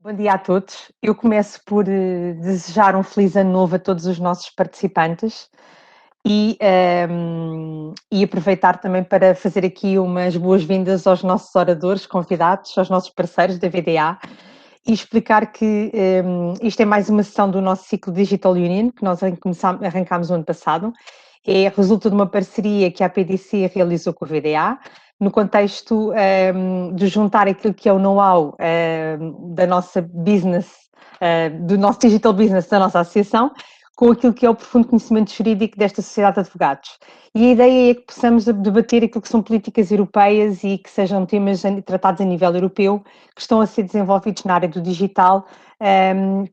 Bom dia a todos. Eu começo por desejar um feliz ano novo a todos os nossos participantes e aproveitar também para fazer aqui umas boas-vindas aos nossos oradores, convidados, aos nossos parceiros da VDA e explicar que isto é mais uma sessão do nosso ciclo Digital Union, que nós arrancámos o ano passado. Resulta de uma parceria que a PDC realizou com a VDA, no contexto de juntar aquilo que é o know-how da nossa business, do nosso digital business da nossa associação, com aquilo que é o profundo conhecimento jurídico desta sociedade de advogados. E a ideia é que possamos debater aquilo que são políticas europeias e que sejam temas tratados a nível europeu, que estão a ser desenvolvidos na área do digital,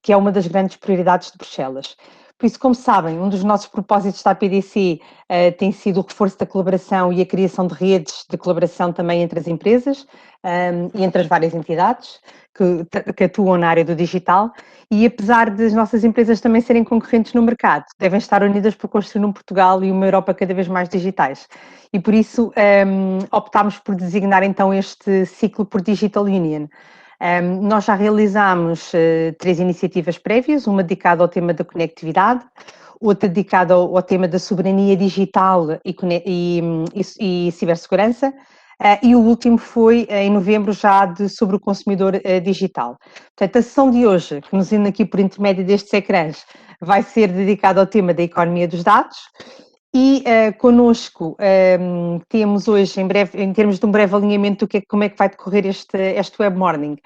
que é uma das grandes prioridades de Bruxelas. Por isso, como sabem, um dos nossos propósitos da APDC tem sido o reforço da colaboração e a criação de redes de colaboração também entre as empresas e entre as várias entidades que atuam na área do digital. E apesar das nossas empresas também serem concorrentes no mercado, devem estar unidas para construir um Portugal e uma Europa cada vez mais digitais. E por isso optámos por designar então este ciclo por Digital Union. Nós já realizámos 3 iniciativas prévias, uma dedicada ao tema da conectividade, outra dedicada ao tema da soberania digital e cibersegurança, e o último foi em novembro já sobre o consumidor digital. Portanto, a sessão de hoje, que nos indo aqui por intermédio destes ecrãs, vai ser dedicada ao tema da economia dos dados. E connosco temos hoje, em termos de um breve alinhamento do como é que vai decorrer este web morning.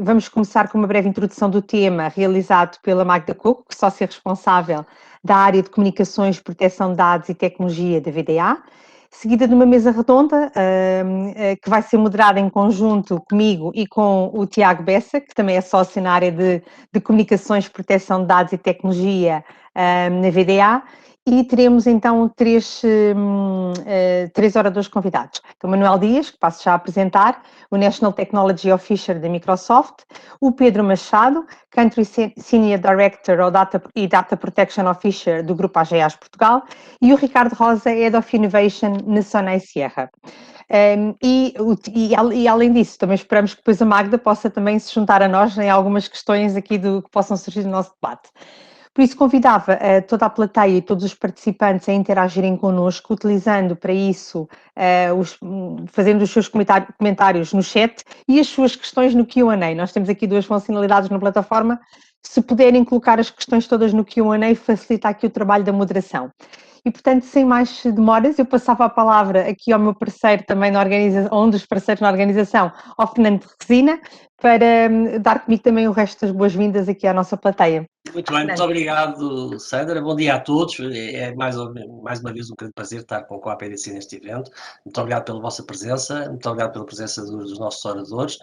Vamos começar com uma breve introdução do tema, realizado pela Magda Coco, que é sócia responsável da área de comunicações, proteção de dados e tecnologia da VDA, seguida de uma mesa redonda, que vai ser moderada em conjunto comigo e com o Tiago Bessa, que também é sócio na área de comunicações, proteção de dados e tecnologia na VDA. E teremos então três oradores convidados. Então, Manuel Dias, que passo já a apresentar, o National Technology Officer da Microsoft, o Pedro Machado, Country Senior Director e Data Protection Officer do Grupo AGEAS Portugal, e o Ricardo Rosa, Head of Innovation na Sonai Sierra. E além disso, também esperamos que depois a Magda possa também se juntar a nós em algumas questões aqui que possam surgir do nosso debate. Por isso, convidava toda a plateia e todos os participantes a interagirem connosco, utilizando para isso, fazendo os seus comentários no chat e as suas questões no Q&A. Nós temos aqui 2 funcionalidades na plataforma. Se puderem colocar as questões todas no Q&A, facilita aqui o trabalho da moderação. E, portanto, sem mais demoras, eu passava a palavra aqui ao meu parceiro também na organização, um dos parceiros na organização, ao Fernando Resina, para dar comigo também o resto das boas-vindas aqui à nossa plateia. Muito bem, muito obrigado, Sandra. Bom dia a todos. É mais uma vez um grande prazer estar com a APDC neste evento. Muito obrigado pela vossa presença, muito obrigado pela presença dos nossos oradores.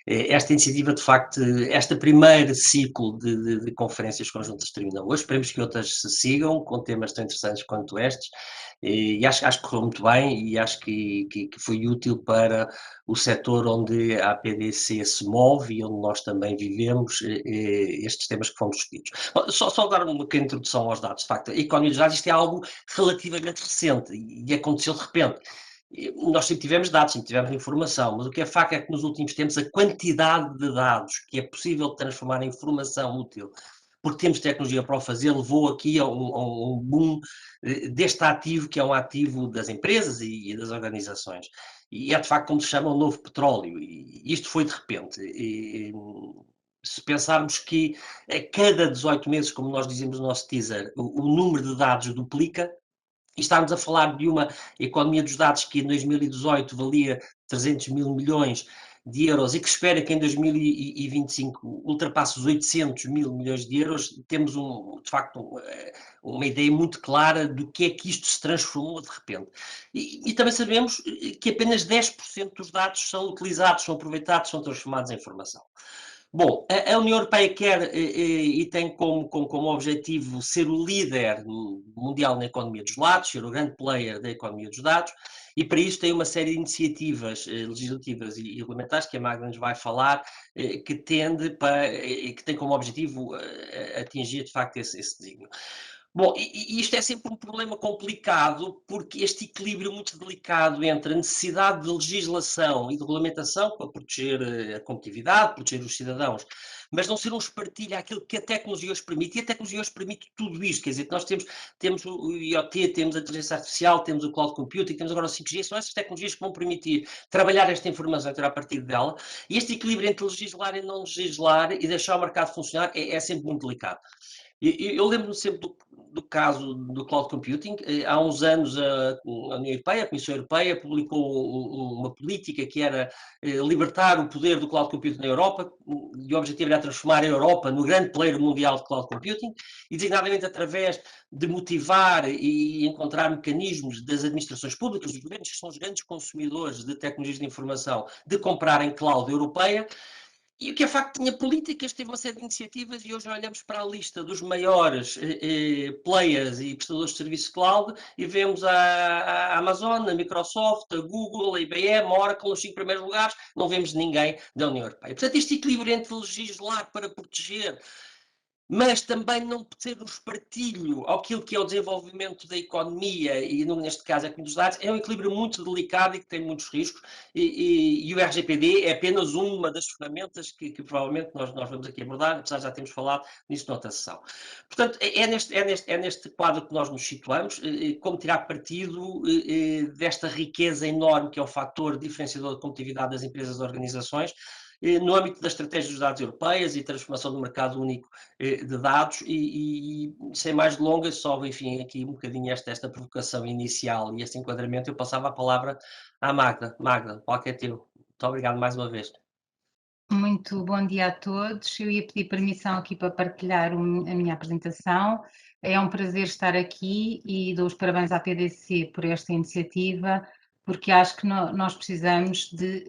Esta iniciativa, de facto, este primeiro ciclo de conferências conjuntas termina hoje. Esperemos que outras se sigam, com temas tão interessantes quanto estes. E acho que correu muito bem e acho que foi útil para o setor onde a APDC se move e onde nós também vivemos, estes temas que foram discutidos. Só dar uma pequena introdução aos dados. De facto, a economia dos dados, isto é algo relativamente recente e aconteceu de repente. Nós sempre tivemos dados, sempre tivemos informação, mas o que é facto é que nos últimos tempos a quantidade de dados que é possível transformar em informação útil, porque temos tecnologia para o fazer, levou aqui a um boom deste ativo, que é um ativo das empresas e das organizações. E é de facto como se chama o novo petróleo, e isto foi de repente. Se pensarmos que a cada 18 meses, como nós dizemos no nosso teaser, o número de dados duplica, e estamos a falar de uma economia dos dados que em 2018 valia 300 mil milhões de euros e que espera que em 2025 ultrapasse os 800 mil milhões de euros, temos de facto uma ideia muito clara do que é que isto se transformou de repente. E também sabemos que apenas 10% dos dados são utilizados, são aproveitados, são transformados em informação. Bom, a União Europeia quer e tem como objetivo ser o líder mundial na economia dos dados, ser o grande player da economia dos dados, e para isso tem uma série de iniciativas legislativas e regulamentares, que a Magda nos vai falar, que tem como objetivo atingir de facto esse desígnio. Bom, e isto é sempre um problema complicado, porque este equilíbrio muito delicado entre a necessidade de legislação e de regulamentação para proteger a competitividade, proteger os cidadãos, mas não ser um espartilho àquilo que a tecnologia hoje permite, e a tecnologia hoje permite tudo isto, quer dizer, que nós temos o IoT, temos a inteligência artificial, temos o cloud computing, temos agora o 5G, são essas tecnologias que vão permitir trabalhar esta informação e tirar partido dela, e este equilíbrio entre legislar e não legislar e deixar o mercado funcionar é sempre muito delicado. Eu lembro-me sempre do caso do cloud computing. Há uns anos a União Europeia, a Comissão Europeia, publicou uma política que era libertar o poder do cloud computing na Europa, e o objetivo era transformar a Europa no grande player mundial de cloud computing, e designadamente através de motivar e encontrar mecanismos das administrações públicas, dos governos, que são os grandes consumidores de tecnologias de informação, de comprarem cloud europeia. E o que é facto, tinha políticas, teve uma série de iniciativas, e hoje olhamos para a lista dos maiores players e prestadores de serviço cloud e vemos a Amazon, a Microsoft, a Google, a IBM, a Oracle nos 5 primeiros lugares, não vemos ninguém da União Europeia. Portanto, este equilíbrio entre legislar para proteger, mas também não ser um espartilho àquilo que é o desenvolvimento da economia, e neste caso a dos dados, é um equilíbrio muito delicado e que tem muitos riscos, e o RGPD é apenas uma das ferramentas que provavelmente nós vamos aqui abordar, apesar de já termos falado nisso noutra sessão. Portanto, é neste quadro que nós nos situamos, como tirar partido desta riqueza enorme que é o fator diferenciador da competitividade das empresas e organizações, no âmbito da estratégia dos dados europeias e transformação do mercado único de dados, e sem mais delongas, só, enfim, aqui um bocadinho esta provocação inicial e este enquadramento, eu passava a palavra à Magda. Magda, qualquer teu. Muito obrigado mais uma vez. Muito bom dia a todos. Eu ia pedir permissão aqui para partilhar a minha apresentação. É um prazer estar aqui e dou os parabéns à PDC por esta iniciativa, porque acho que nós precisamos de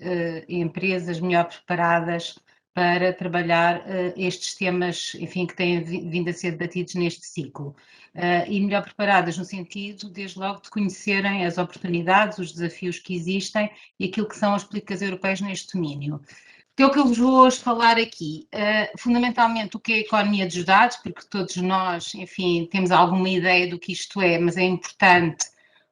empresas melhor preparadas para trabalhar estes temas, enfim, que têm vindo a ser debatidos neste ciclo. E melhor preparadas no sentido, desde logo, de conhecerem as oportunidades, os desafios que existem e aquilo que são as políticas europeias neste domínio. Que é o que eu vos vou hoje falar aqui. Fundamentalmente, o que é a economia dos dados, porque todos nós, enfim, temos alguma ideia do que isto é, mas é importante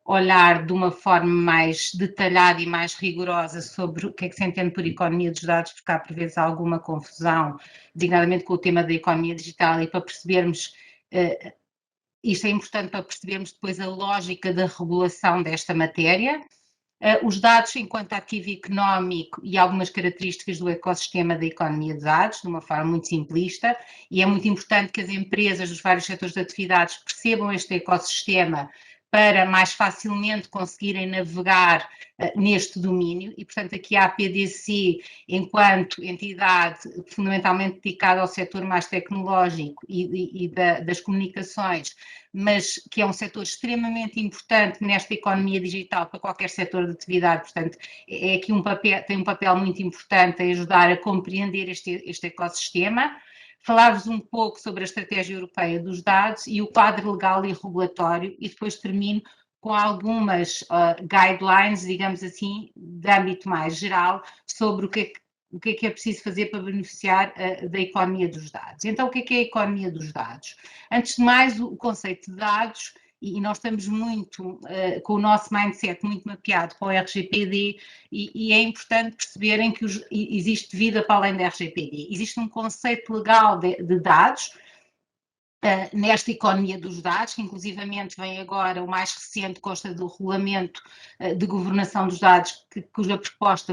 olhar de uma forma mais detalhada e mais rigorosa sobre o que é que se entende por economia dos dados, porque há por vezes alguma confusão, designadamente com o tema da economia digital, e para percebermos, isto é importante para percebermos depois a lógica da regulação desta matéria. Os dados enquanto ativo económico e algumas características do ecossistema da economia de dados, de uma forma muito simplista, e é muito importante que as empresas dos vários setores de atividades percebam este ecossistema para mais facilmente conseguirem navegar neste domínio, e portanto aqui há a PDC enquanto entidade fundamentalmente dedicada ao setor mais tecnológico e das comunicações, mas que é um setor extremamente importante nesta economia digital para qualquer setor de atividade, portanto é aqui tem um papel muito importante em ajudar a compreender este ecossistema. Falar-vos um pouco sobre a estratégia europeia dos dados e o quadro legal e regulatório, e depois termino com algumas guidelines, digamos assim, de âmbito mais geral, sobre o que é preciso fazer para beneficiar da economia dos dados. Então, o que é a economia dos dados? Antes de mais, o conceito de dados, e nós estamos muito com o nosso mindset muito mapeado para o RGPD, e é importante perceberem que existe vida para além da RGPD. Existe um conceito legal de dados, nesta economia dos dados, que inclusivamente vem agora, o mais recente, consta do Regulamento de Governação dos Dados, cuja proposta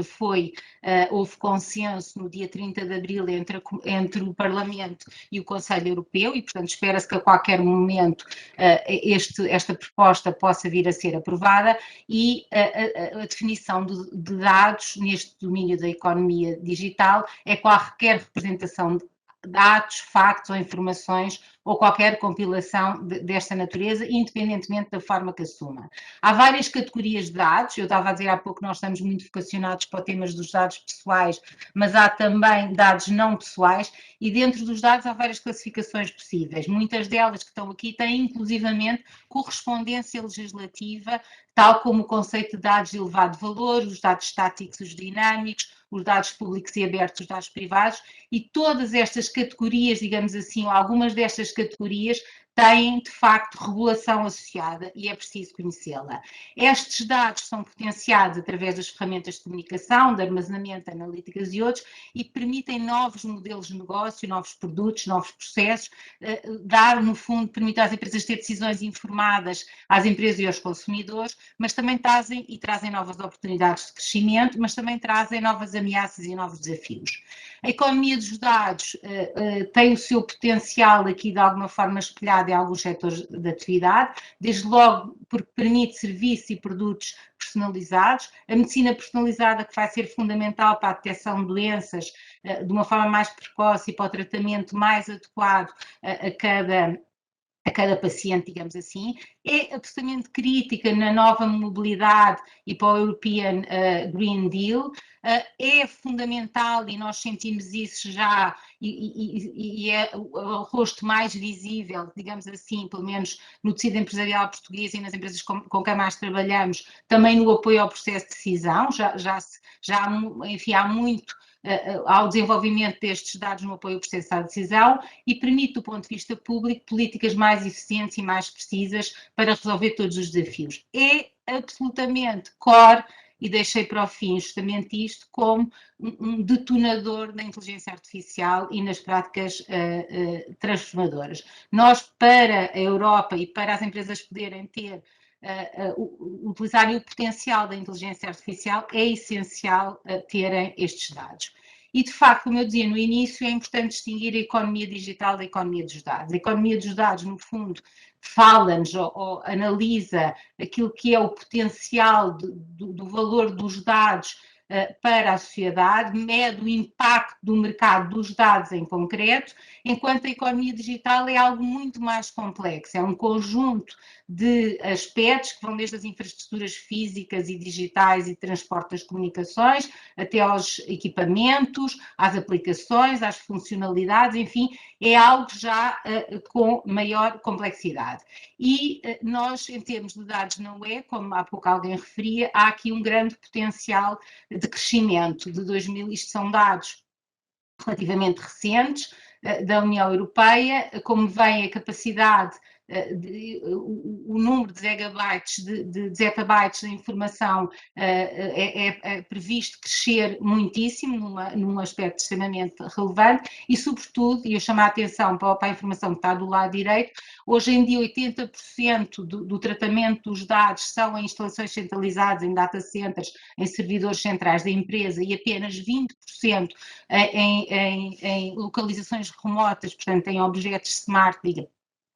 houve consenso no dia 30 de abril entre o Parlamento e o Conselho Europeu, e portanto espera-se que a qualquer momento esta proposta possa vir a ser aprovada, e a definição de dados neste domínio da economia digital é qualquer representação de dados, factos ou informações ou qualquer compilação desta natureza, independentemente da forma que assuma. Há várias categorias de dados, eu estava a dizer há pouco que nós estamos muito vocacionados para temas dos dados pessoais, mas há também dados não pessoais, e dentro dos dados há várias classificações possíveis. Muitas delas que estão aqui têm inclusivamente correspondência legislativa, tal como o conceito de dados de elevado valor, os dados estáticos, os dinâmicos, os dados públicos e abertos, os dados privados, e todas estas categorias, digamos assim, ou algumas destas categorias, têm, de facto, regulação associada e é preciso conhecê-la. Estes dados são potenciados através das ferramentas de comunicação, de armazenamento, analíticas e outros, e permitem novos modelos de negócio, novos produtos, novos processos, dar, no fundo, permite às empresas ter decisões informadas às empresas e aos consumidores, mas também trazem novas oportunidades de crescimento, mas também trazem novas ameaças e novos desafios. A economia dos dados tem o seu potencial aqui de alguma forma espelhado em alguns setores de atividade, desde logo porque permite serviços e produtos personalizados, a medicina personalizada que vai ser fundamental para a detecção de doenças de uma forma mais precoce e para o tratamento mais adequado a cada paciente, digamos assim, é absolutamente crítica na nova mobilidade e para o European Green Deal, é fundamental e nós sentimos isso já e é o rosto mais visível, digamos assim, pelo menos no tecido empresarial português e nas empresas com quem mais trabalhamos, também no apoio ao processo de decisão, há muito ao desenvolvimento destes dados no apoio ao processo de decisão e permite, do ponto de vista público, políticas mais eficientes e mais precisas para resolver todos os desafios. É absolutamente core, e deixei para o fim justamente isto, como um detonador da inteligência artificial e nas práticas transformadoras. Nós, para a Europa e para as empresas poderem ter utilizarem o potencial da inteligência artificial, é essencial terem estes dados. E, de facto, como eu dizia no início, é importante distinguir a economia digital da economia dos dados. A economia dos dados, no fundo, fala-nos ou analisa aquilo que é o potencial do valor dos dados para a sociedade, mede o impacto do mercado dos dados em concreto, enquanto a economia digital é algo muito mais complexo, é um conjunto de aspectos que vão desde as infraestruturas físicas e digitais e transporte das comunicações, até aos equipamentos, às aplicações, às funcionalidades, enfim, é algo já com maior complexidade. E nós, em termos de dados, não é, como há pouco alguém referia, há aqui um grande potencial de crescimento de 2000, isto são dados relativamente recentes da União Europeia, como vem a capacidade o número de zettabytes de informação é previsto crescer muitíssimo num aspecto extremamente relevante e, sobretudo, e eu chamo a atenção para a informação que está do lado direito, hoje em dia 80% do tratamento dos dados são em instalações centralizadas, em data centers, em servidores centrais da empresa e apenas 20% em localizações remotas, portanto em objetos smart,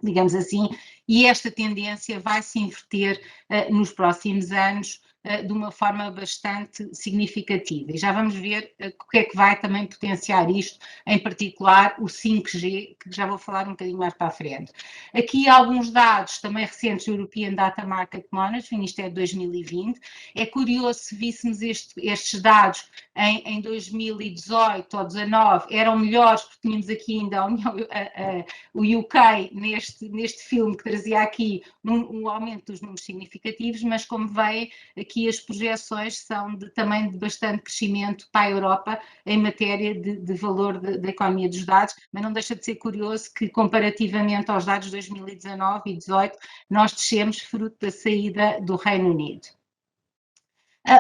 digamos assim, e esta tendência vai se inverter nos próximos anos de uma forma bastante significativa. E já vamos ver o que é que vai também potenciar isto, em particular o 5G, que já vou falar um bocadinho mais para a frente. Aqui alguns dados também recentes do European Data Market Monitoring, isto é de 2020. É curioso se víssemos estes dados em 2018 ou 2019, eram melhores, porque tínhamos aqui ainda o UK neste filme que trazia aqui um aumento dos números significativos, mas como veem, aqui as projeções são também de bastante crescimento para a Europa em matéria de valor da economia dos dados, mas não deixa de ser curioso que comparativamente aos dados de 2019 e 2018, nós descemos fruto da saída do Reino Unido.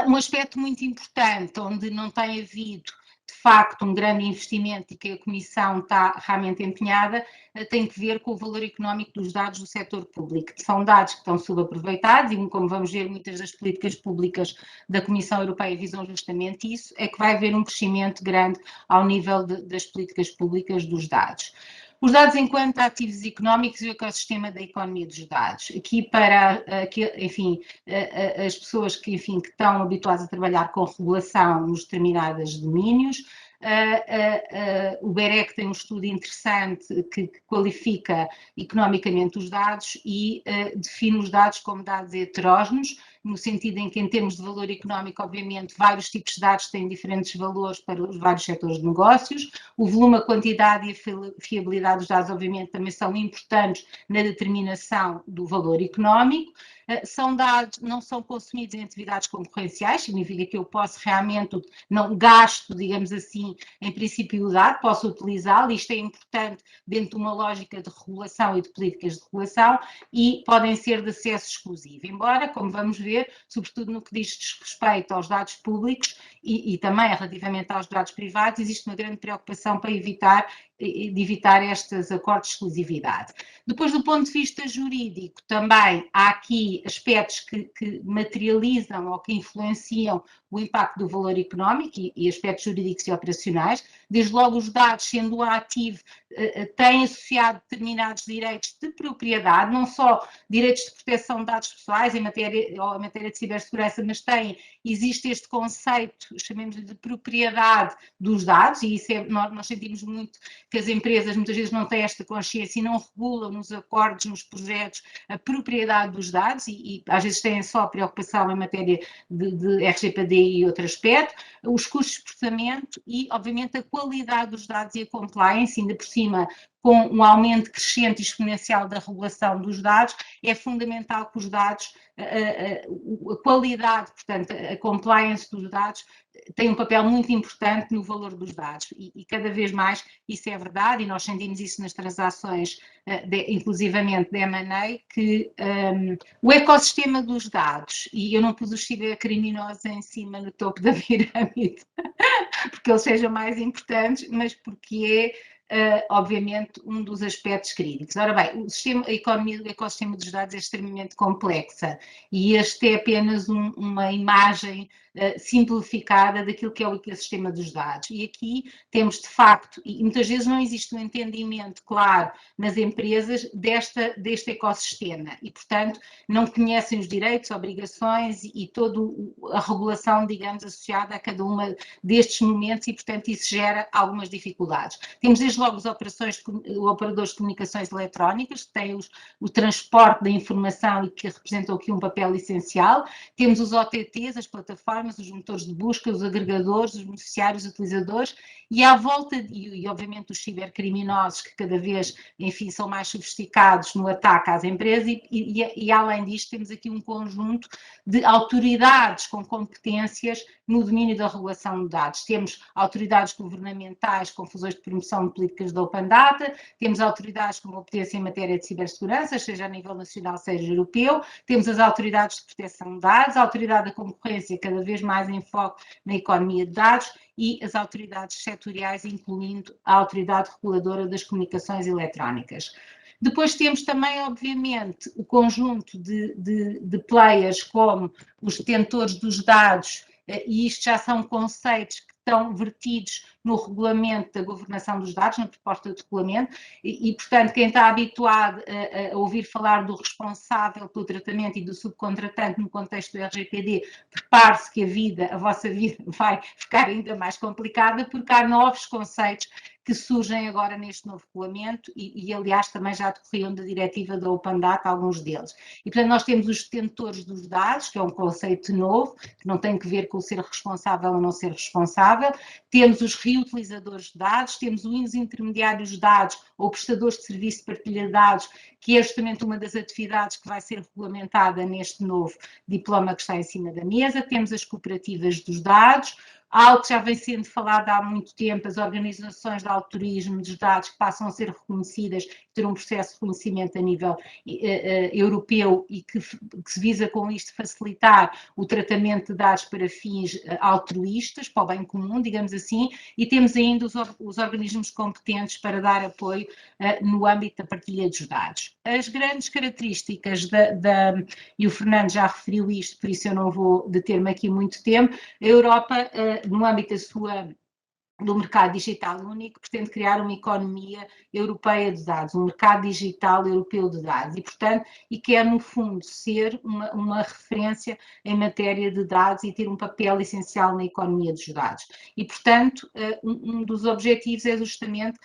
Um aspecto muito importante, onde não tem havido de facto um grande investimento e que a Comissão está realmente empenhada, tem que ver com o valor económico dos dados do setor público. São dados que estão subaproveitados e, como vamos ver, muitas das políticas públicas da Comissão Europeia visam justamente isso, é que vai haver um crescimento grande ao nível das políticas públicas dos dados. Os dados enquanto ativos económicos e o ecossistema da economia dos dados. Aqui para, enfim, as pessoas que estão habituadas a trabalhar com regulação nos determinados domínios. O BEREC tem um estudo interessante que qualifica economicamente os dados e define os dados como dados heterógenos, no sentido em que, em termos de valor económico, obviamente, vários tipos de dados têm diferentes valores para os vários setores de negócios. O volume, a quantidade e a fiabilidade dos dados, obviamente, também são importantes na determinação do valor económico. São dados, não são consumidos em atividades concorrenciais, significa que eu posso realmente, não gasto, digamos assim, em princípio o dado, posso utilizá-lo, isto é importante dentro de uma lógica de regulação e de políticas de regulação, e podem ser de acesso exclusivo, embora, como vamos ver, sobretudo no que diz respeito aos dados públicos e também relativamente aos dados privados, existe uma grande preocupação para evitar estes acordos de exclusividade. Depois, do ponto de vista jurídico, também há aqui aspectos que materializam ou que influenciam o impacto do valor económico e aspectos jurídicos e operacionais. Desde logo, os dados, sendo um ativo, têm associado determinados direitos de propriedade, não só direitos de proteção de dados pessoais em matéria de cibersegurança, mas existe este conceito, chamemos-lhe de propriedade dos dados, e isso nós sentimos muito que as empresas muitas vezes não têm esta consciência e não regulam nos acordos, nos projetos, a propriedade dos dados e às vezes têm só preocupação em matéria de RGPD e outro aspecto, os custos de processamento e, obviamente, a qualidade dos dados e a compliance, ainda por cima, com um aumento crescente e exponencial da regulação dos dados, é fundamental que os dados, a qualidade, portanto, a compliance dos dados, tem um papel muito importante no valor dos dados e cada vez mais isso é verdade e nós sentimos isso nas transações, inclusivamente da M&A, que o ecossistema dos dados, e eu não pus os cibercriminosos em cima no topo da pirâmide, porque eles sejam mais importantes, mas porque obviamente, um dos aspectos críticos. Ora bem, a economia do ecossistema dos dados é extremamente complexa e este é apenas uma imagem simplificada daquilo que é o ecossistema dos dados. E aqui temos, de facto, e muitas vezes não existe um entendimento claro nas empresas deste ecossistema e, portanto, não conhecem os direitos, obrigações e toda a regulação, digamos, associada a cada uma destes momentos e, portanto, isso gera algumas dificuldades. Temos desde logo os operadores de comunicações eletrónicas, que têm o transporte da informação e que representam aqui um papel essencial. Temos os OTTs, as plataformas, os motores de busca, os agregadores, os beneficiários, os utilizadores, e à volta, e obviamente os cibercriminosos, que cada vez, enfim, são mais sofisticados no ataque às empresas, e além disto temos aqui um conjunto de autoridades com competências no domínio da regulação de dados. Temos autoridades governamentais com funções de promoção de políticas de Open Data, temos autoridades com competência em matéria de cibersegurança, seja a nível nacional, seja europeu, temos as autoridades de proteção de dados, a autoridade da concorrência, cada vez mais em foco na economia de dados, e as autoridades setoriais, incluindo a autoridade reguladora das comunicações eletrónicas. Depois temos também, obviamente, o conjunto de players como os detentores dos dados, e isto já são conceitos que estão vertidos no regulamento da governação dos dados, na proposta de regulamento, e portanto, quem está habituado a ouvir falar do responsável pelo tratamento e do subcontratante no contexto do RGPD, prepare-se que a vossa vida vai ficar ainda mais complicada, porque há novos conceitos que surgem agora neste novo regulamento e aliás, também já decorriam da diretiva da Open Data, alguns deles. E, portanto, nós temos os detentores dos dados, que é um conceito novo, que não tem que ver com o ser responsável ou não ser responsável. Temos os reutilizadores de dados, temos os intermediários de dados ou prestadores de serviço de partilha de dados, que é justamente uma das atividades que vai ser regulamentada neste novo diploma que está em cima da mesa. Temos as cooperativas dos dados, algo que já vem sendo falado há muito tempo, as organizações de autorismo dos dados que passam a ser reconhecidas, ter um processo de reconhecimento a nível europeu e que se visa com isto facilitar o tratamento de dados para fins altruístas, para o bem comum, digamos assim, e temos ainda os organismos competentes para dar apoio no âmbito da partilha dos dados. As grandes características e o Fernando já referiu isto, por isso eu não vou deter-me aqui muito tempo, a Europa, no âmbito do mercado digital único, pretende criar uma economia europeia de dados, um mercado digital europeu de dados e quer, no fundo, ser uma referência em matéria de dados e ter um papel essencial na economia dos dados. E, portanto, um dos objetivos é justamente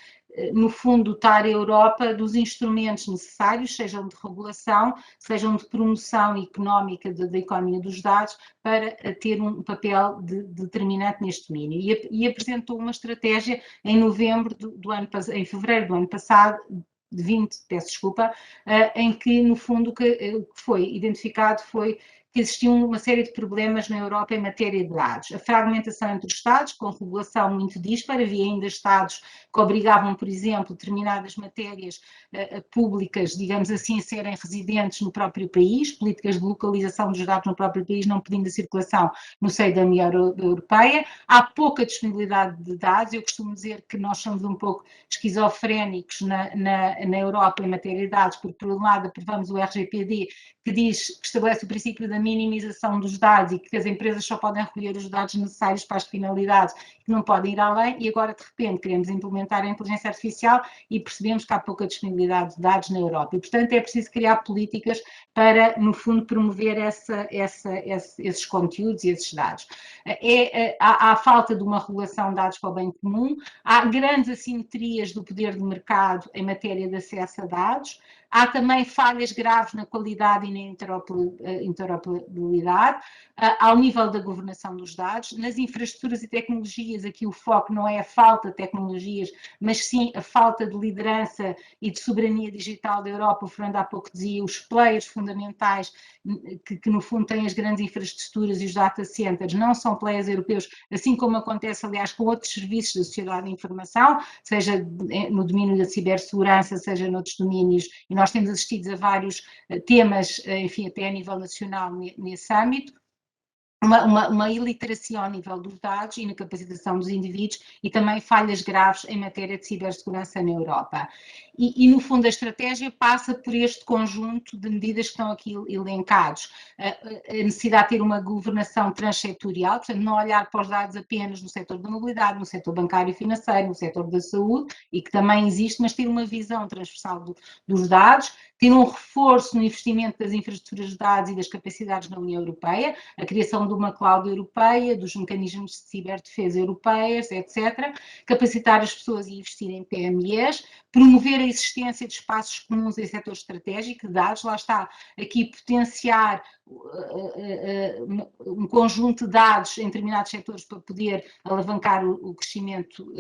no fundo, dotar a Europa dos instrumentos necessários, sejam de regulação, sejam de promoção económica da economia dos dados, para ter um papel determinante neste domínio. E apresentou uma estratégia em em fevereiro do ano passado, em que, no fundo, o que foi identificado foi que existiam uma série de problemas na Europa em matéria de dados. A fragmentação entre os Estados, com regulação muito dispara, havia ainda Estados que obrigavam, por exemplo, determinadas matérias públicas, digamos assim, a serem residentes no próprio país, políticas de localização dos dados no próprio país, não pedindo a circulação no seio da União Europeia. Há pouca disponibilidade de dados, eu costumo dizer que nós somos um pouco esquizofrénicos na Europa em matéria de dados, porque, por um lado, aprovamos o RGPD, que estabelece o princípio da minimização dos dados e que as empresas só podem recolher os dados necessários para as finalidades, que não podem ir além, e agora, de repente, queremos implementar a inteligência artificial e percebemos que há pouca disponibilidade de dados na Europa. E, portanto, é preciso criar políticas para, no fundo, promover esses conteúdos e esses dados. Há falta de uma regulação de dados para o bem comum, há grandes assimetrias do poder de mercado em matéria de acesso a dados, há também falhas graves na qualidade e na interoperabilidade, ao nível da governação dos dados, nas infraestruturas e tecnologias. Aqui o foco não é a falta de tecnologias, mas sim a falta de liderança e de soberania digital da Europa. O Fernando há pouco dizia, os players fundamentais que no fundo têm as grandes infraestruturas e os data centers não são players europeus, assim como acontece, aliás, com outros serviços da sociedade de informação, seja no domínio da cibersegurança, seja noutros domínios, e nós temos assistido a vários temas, enfim, até a nível nacional nesse âmbito. Uma iliteracia ao nível dos dados e na capacitação dos indivíduos, e também falhas graves em matéria de cibersegurança na Europa. E no fundo, a estratégia passa por este conjunto de medidas que estão aqui elencados. A necessidade de ter uma governação transsetorial, portanto, não olhar para os dados apenas no setor da mobilidade, no setor bancário e financeiro, no setor da saúde, e que também existe, mas ter uma visão transversal dos dados, ter um reforço no investimento das infraestruturas de dados e das capacidades na União Europeia, a criação de uma cloud europeia, dos mecanismos de ciberdefesa europeias, etc. Capacitar as pessoas e investir em PMEs, promover a existência de espaços comuns em setor estratégico de dados, lá está, aqui potenciar um conjunto de dados em determinados setores para poder alavancar o crescimento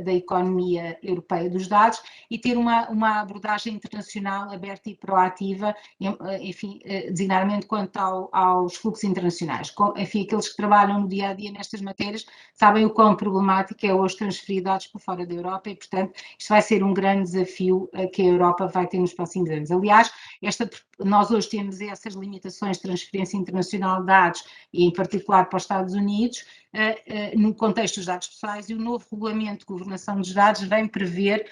da economia europeia dos dados, e ter uma abordagem internacional aberta e proativa, enfim, designadamente quanto aos fluxos internacionais. Enfim, aqueles que trabalham no dia a dia nestas matérias sabem o quão problemático é hoje transferir dados para fora da Europa, e, portanto, isto vai ser um grande desafio que a Europa vai ter nos próximos anos. Aliás, nós hoje temos essas limitações de transferência internacional de dados, e em particular para os Estados Unidos, no contexto dos dados pessoais, e o novo regulamento de governação dos dados vem prever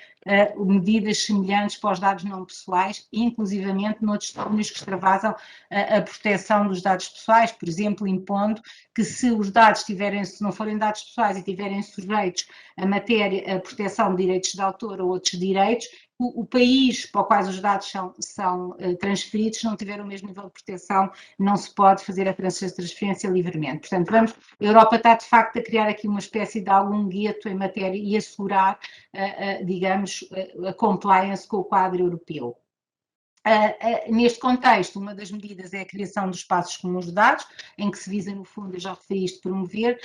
medidas semelhantes para os dados não pessoais, inclusivamente noutros domínios que extravasam a proteção dos dados pessoais, por exemplo, impondo que se os dados se não forem dados pessoais e estiverem sujeitos a proteção de direitos de autor ou outros direitos, o país para o qual os dados são transferidos, se não tiver o mesmo nível de proteção, não se pode fazer a transferência livremente. Portanto, a Europa está de facto a criar aqui uma espécie de algum gueto em matéria e assegurar, digamos, a compliance com o quadro europeu. Neste contexto, uma das medidas é a criação dos espaços comuns de dados, em que se visa, no fundo, eu já referi isto, promover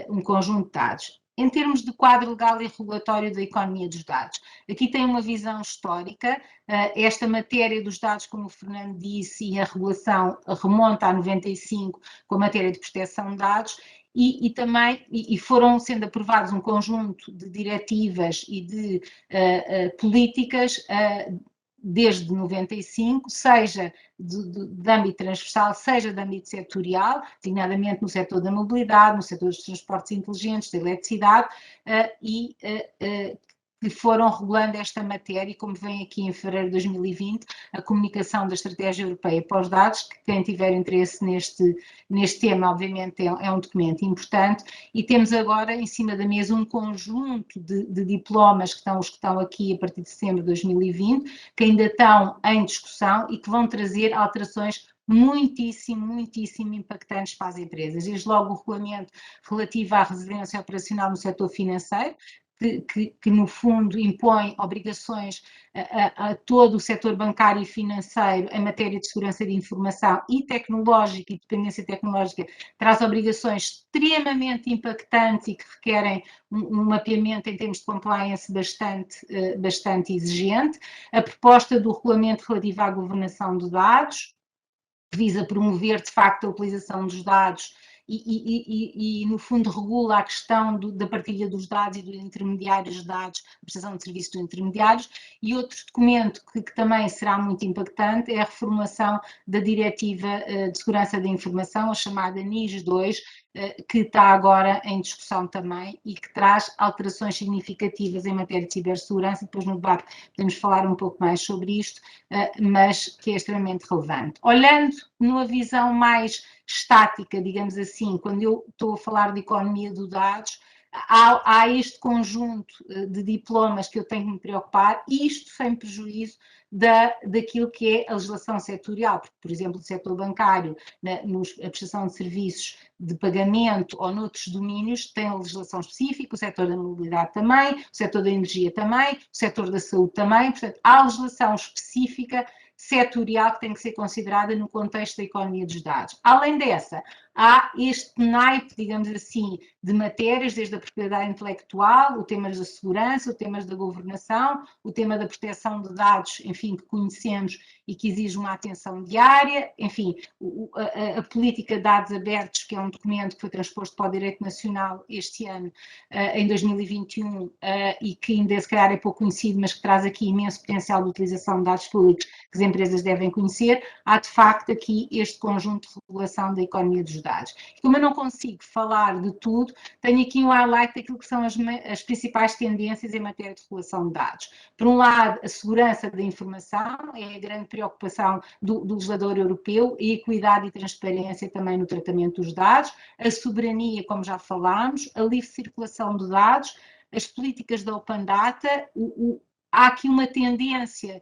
um conjunto de dados. Em termos de quadro legal e regulatório da economia dos dados, aqui tem uma visão histórica. Esta matéria dos dados, como o Fernando disse, e a regulação remonta a 95, com a matéria de proteção de dados, e foram sendo aprovados um conjunto de diretivas e de políticas desde 95, seja de âmbito transversal, seja de âmbito setorial, designadamente no setor da mobilidade, no setor dos transportes inteligentes, da eletricidade, que foram regulando esta matéria, e como vem aqui em fevereiro de 2020, a comunicação da Estratégia Europeia para os Dados, que quem tiver interesse neste tema, obviamente, é um documento importante, e temos agora em cima da mesa um conjunto de diplomas que estão aqui a partir de setembro de 2020, que ainda estão em discussão e que vão trazer alterações muitíssimo impactantes para as empresas. Desde logo o regulamento relativo à residência operacional no setor financeiro, que no fundo impõe obrigações a todo o setor bancário e financeiro em matéria de segurança de informação e tecnológica e dependência tecnológica, traz obrigações extremamente impactantes e que requerem um mapeamento em termos de compliance bastante exigente. A proposta do regulamento relativo à governação de dados, que visa promover de facto a utilização dos dados e no fundo regula a questão da partilha dos dados e dos intermediários de dados, a prestação de serviços dos intermediários. E outro documento que também será muito impactante é a reformulação da Diretiva de Segurança da Informação, a chamada NIS-2, que está agora em discussão também e que traz alterações significativas em matéria de cibersegurança. Depois no debate podemos falar um pouco mais sobre isto, mas que é extremamente relevante. Olhando numa visão mais estática, digamos assim, quando eu estou a falar de economia dos dados, há este conjunto de diplomas que eu tenho que me preocupar, isto sem prejuízo daquilo que é a legislação setorial, porque, por exemplo, o setor bancário, a prestação de serviços de pagamento ou noutros domínios, tem a legislação específica, o setor da mobilidade também, o setor da energia também, o setor da saúde também, portanto, há legislação específica setorial que tem que ser considerada no contexto da economia dos dados. Além dessa, há este naipe, digamos assim, de matérias, desde a propriedade intelectual, o tema da segurança, o tema da governação, o tema da proteção de dados, enfim, que conhecemos e que exige uma atenção diária, enfim, a política de dados abertos, que é um documento que foi transposto para o direito nacional este ano, em 2021, e que ainda se calhar é pouco conhecido, mas que traz aqui imenso potencial de utilização de dados públicos que as empresas devem conhecer. Há de facto aqui este conjunto de regulação da economia dos dados. Como eu não consigo falar de tudo, tenho aqui um highlight daquilo que são as principais tendências em matéria de regulação de dados. Por um lado, a segurança da informação é a grande preocupação do legislador europeu, e a equidade e transparência também no tratamento dos dados, a soberania, como já falámos, a livre circulação de dados, as políticas da Open Data, há aqui uma tendência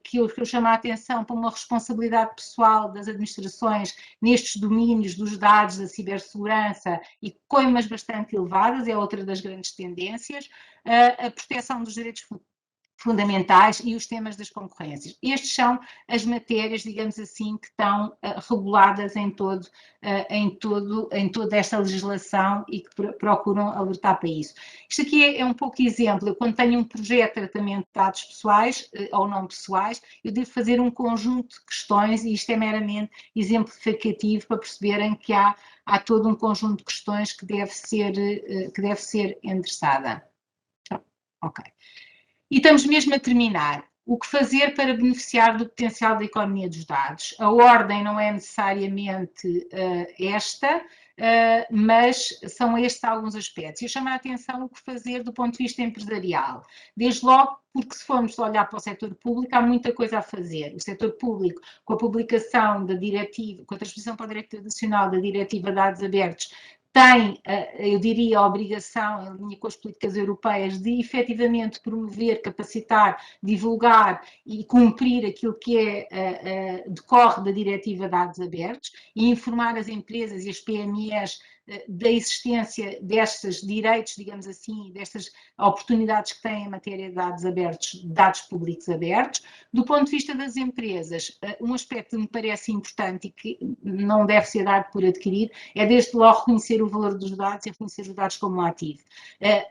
que eu chamo a atenção para uma responsabilidade pessoal das administrações nestes domínios dos dados, da cibersegurança, e coimas bastante elevadas, é outra das grandes tendências, a proteção dos direitos fundamentais e os temas das concorrências. Estes são as matérias, digamos assim, que estão reguladas em toda esta legislação e que procuram alertar para isso. Isto aqui é um pouco exemplo. Eu, quando tenho um projeto de tratamento de dados pessoais ou não pessoais, eu devo fazer um conjunto de questões, e isto é meramente exemplificativo para perceberem que há todo um conjunto de questões que deve ser endereçada. Ok. E estamos mesmo a terminar. O que fazer para beneficiar do potencial da economia dos dados? A ordem não é necessariamente esta, mas são estes alguns aspectos. Eu chamo a atenção o que fazer do ponto de vista empresarial. Desde logo, porque se formos olhar para o setor público, há muita coisa a fazer. O setor público, com a publicação da diretiva, com a transposição para o Direito Nacional da Diretiva de Dados Abertos, tem, eu diria, a obrigação, em linha com as políticas europeias, de efetivamente promover, capacitar, divulgar e cumprir aquilo que decorre da Diretiva de Dados Abertos, e informar as empresas e as PMEs da existência destes direitos, digamos assim, destas oportunidades que têm em matéria de dados abertos, dados públicos abertos. Do ponto de vista das empresas, um aspecto que me parece importante e que não deve ser dado por adquirido é, desde logo, reconhecer o valor dos dados e reconhecer os dados como ativo.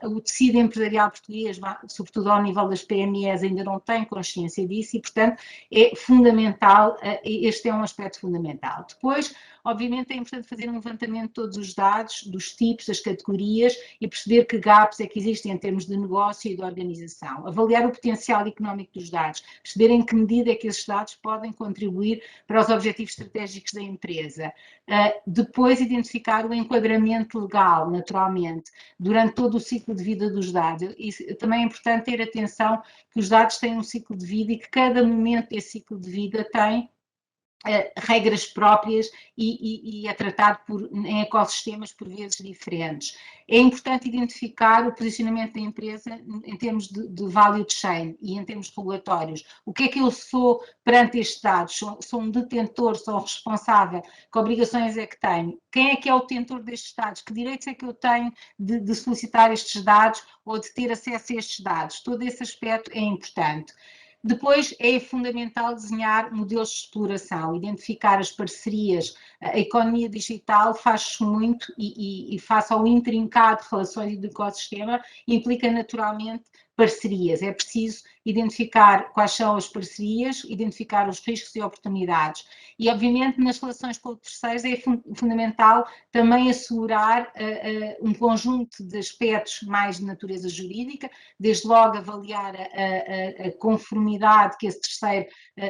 O tecido empresarial português, sobretudo ao nível das PMEs, ainda não tem consciência disso e, portanto, é fundamental, este é um aspecto fundamental. Depois, obviamente, é importante fazer um levantamento de todos os dados, dos tipos, das categorias, e perceber que gaps é que existem em termos de negócio e de organização. Avaliar o potencial económico dos dados, perceber em que medida é que esses dados podem contribuir para os objetivos estratégicos da empresa. Depois, identificar o enquadramento legal, naturalmente, durante todo o ciclo de vida dos dados. E também é importante ter atenção que os dados têm um ciclo de vida e que cada momento desse ciclo de vida tem regras próprias e é tratado em ecossistemas por vezes diferentes. É importante identificar o posicionamento da empresa em termos de value chain e em termos regulatórios. O que é que eu sou perante estes dados? Sou um detentor, sou responsável? Que obrigações é que tenho? Quem é que é o detentor destes dados? Que direitos é que eu tenho de solicitar estes dados ou de ter acesso a estes dados? Todo esse aspecto é importante. Depois é fundamental desenhar modelos de exploração, identificar as parcerias. A economia digital faz-se muito e face ao intrincado de relações do ecossistema, implica naturalmente parcerias. É preciso identificar quais são as parcerias, identificar os riscos e oportunidades. E, obviamente, nas relações com terceiros é fundamental também assegurar um conjunto de aspectos mais de natureza jurídica, desde logo avaliar a conformidade que esse terceiro,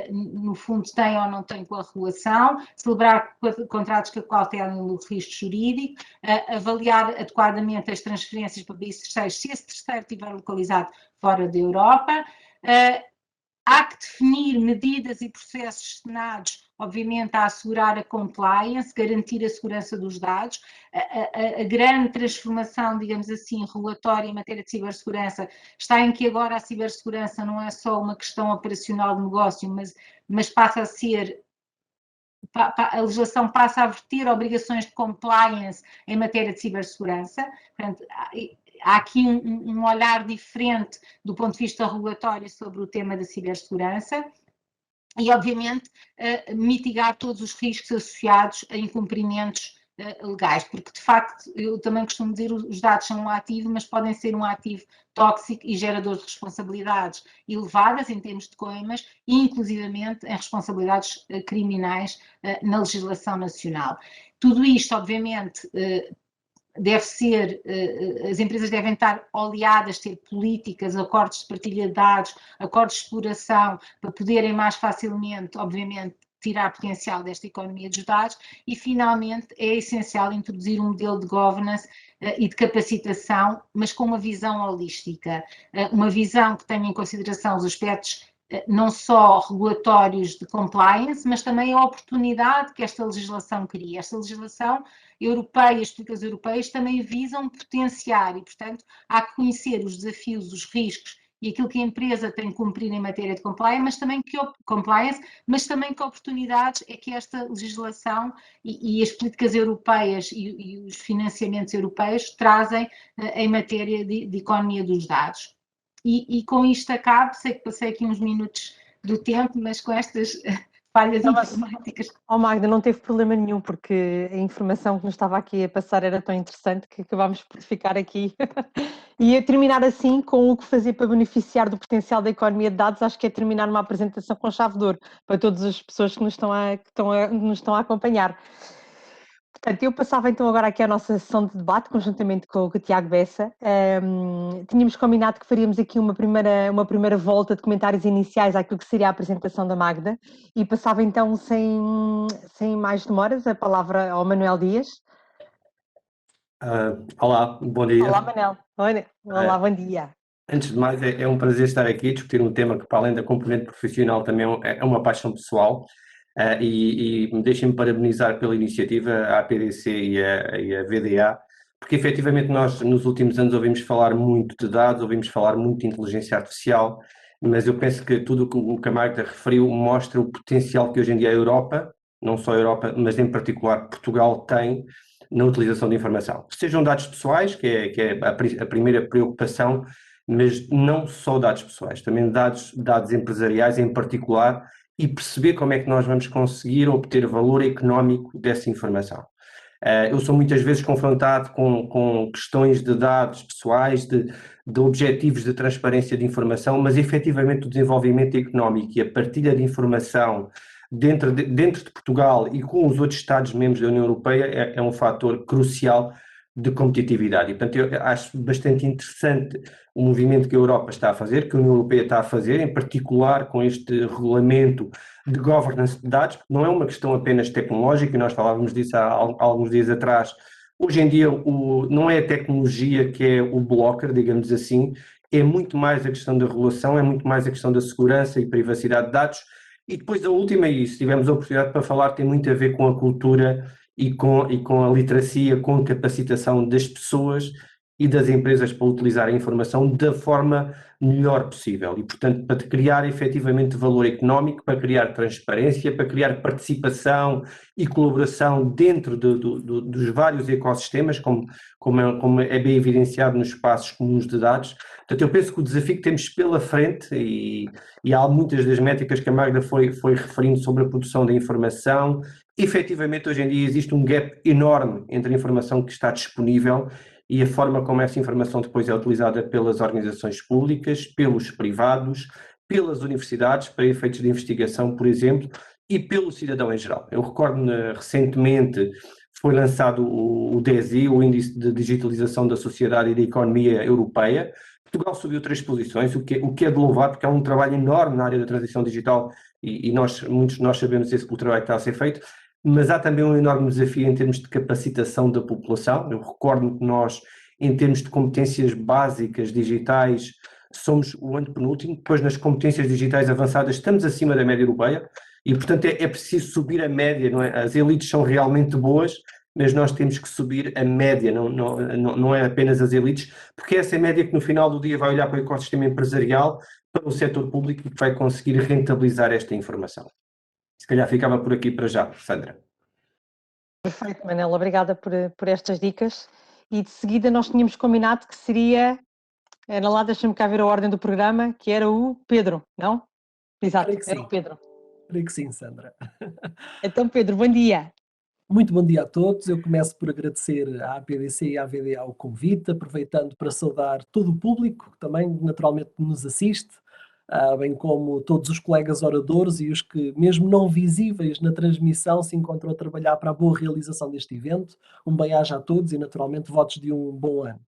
no fundo, tem ou não tem com a regulação, celebrar contratos que acautelem o risco jurídico, avaliar adequadamente as transferências para países terceiros, se esse terceiro estiver localizado fora da Europa. Há que definir medidas e processos destinados, obviamente, a assegurar a compliance, garantir a segurança dos dados. A grande transformação, digamos assim, regulatória em matéria de cibersegurança está em que agora a cibersegurança não é só uma questão operacional de negócio, mas passa a ser... A legislação passa a verter obrigações de compliance em matéria de cibersegurança. Portanto, há aqui um olhar diferente do ponto de vista regulatório sobre o tema da cibersegurança e, obviamente, mitigar todos os riscos associados a incumprimentos legais, porque, de facto, eu também costumo dizer, os dados são um ativo, mas podem ser um ativo tóxico e gerador de responsabilidades elevadas em termos de coimas e, inclusivamente, em responsabilidades criminais na legislação nacional. Tudo isto, obviamente, deve ser, as empresas devem estar oleadas, ter políticas, acordos de partilha de dados, acordos de exploração, para poderem mais facilmente, obviamente, tirar potencial desta economia dos dados e, finalmente, é essencial introduzir um modelo de governance e de capacitação, mas com uma visão holística, uma visão que tenha em consideração os aspectos não só regulatórios de compliance, mas também a oportunidade que esta legislação cria. Esta legislação europeia, as políticas europeias também visam potenciar e, portanto, há que conhecer os desafios, os riscos e aquilo que a empresa tem que cumprir em matéria de compliance, mas também que oportunidades é que esta legislação e as políticas europeias e os financiamentos europeus trazem em matéria de economia dos dados. E com isto acabo, sei que passei aqui uns minutos do tempo, mas com estas falhas informáticas. Magda, não teve problema nenhum, porque a informação que nos estava aqui a passar era tão interessante que acabámos por ficar aqui. E terminar assim com o que fazer para beneficiar do potencial da economia de dados, acho que é terminar uma apresentação com chave de ouro para todas as pessoas que nos estão a acompanhar. Portanto, eu passava então agora aqui a nossa sessão de debate, conjuntamente com o Tiago Bessa. Tínhamos combinado que faríamos aqui uma primeira volta de comentários iniciais àquilo que seria a apresentação da Magda, e passava então, sem mais demoras, a palavra ao Manuel Dias. Olá, bom dia. Olá, Manuel. Olá, bom dia. Antes de mais, é um prazer estar aqui a discutir um tema que, para além da componente profissional, também é uma paixão pessoal. E deixem-me parabenizar pela iniciativa a APDC e a VDA, porque efetivamente nós nos últimos anos ouvimos falar muito de dados, ouvimos falar muito de inteligência artificial, mas eu penso que tudo o que a Magda referiu mostra o potencial que hoje em dia a Europa, não só a Europa, mas em particular Portugal, tem na utilização de informação. Sejam dados pessoais, que é a primeira preocupação, mas não só dados pessoais, também dados empresariais em particular, e perceber como é que nós vamos conseguir obter valor económico dessa informação. Eu sou muitas vezes confrontado com questões de dados pessoais, de objetivos de transparência de informação, mas efetivamente o desenvolvimento económico e a partilha de informação dentro de Portugal e com os outros Estados-membros da União Europeia é um fator crucial de competitividade. E, portanto, eu acho bastante interessante o movimento que a Europa está a fazer, que a União Europeia está a fazer, em particular com este regulamento de governance de dados. Não é uma questão apenas tecnológica, e nós falávamos disso há alguns dias atrás. Hoje em dia não é a tecnologia que é o blocker, digamos assim, é muito mais a questão da regulação, é muito mais a questão da segurança e privacidade de dados, E depois a última, e se tivermos a oportunidade para falar, tem muito a ver com a cultura e com a literacia, com a capacitação das pessoas e das empresas para utilizar a informação da forma melhor possível. E, portanto, para criar efetivamente valor económico, para criar transparência, para criar participação e colaboração dentro dos vários ecossistemas, como é bem evidenciado nos espaços comuns de dados. Portanto, eu penso que o desafio que temos pela frente, e há muitas das métricas que a Magda foi referindo sobre a produção da informação, efetivamente hoje em dia existe um gap enorme entre a informação que está disponível e a forma como essa informação depois é utilizada pelas organizações públicas, pelos privados, pelas universidades, para efeitos de investigação, por exemplo, e pelo cidadão em geral. Eu recordo recentemente foi lançado o DESI, o Índice de Digitalização da Sociedade e da Economia Europeia. Portugal subiu 3 posições, o que é de louvar, porque há um trabalho enorme na área da transição digital e muitos de nós sabemos o trabalho que está a ser feito, mas há também um enorme desafio em termos de capacitação da população. Eu recordo que nós, em termos de competências básicas digitais, somos o antepenúltimo, depois nas competências digitais avançadas estamos acima da média europeia e, portanto, é preciso subir a média, não é? As elites são realmente boas, mas nós temos que subir a média, não é apenas as elites, porque é essa média que no final do dia vai olhar para o ecossistema empresarial, para o setor público e que vai conseguir rentabilizar esta informação. Se calhar ficava por aqui para já, Sandra. Perfeito, Manela, obrigada por estas dicas. E de seguida nós tínhamos combinado que seria, era lá, deixa-me cá ver a ordem do programa, que era o Pedro, não? Exato, era o Pedro. Creio que sim, Sandra. Então, Pedro, bom dia. Muito bom dia a todos. Eu começo por agradecer à APDC e à VDA o convite, aproveitando para saudar todo o público que também naturalmente nos assiste, bem como todos os colegas oradores e os que, mesmo não visíveis na transmissão, se encontram a trabalhar para a boa realização deste evento. Um bem-aja a todos e naturalmente votos de um bom ano.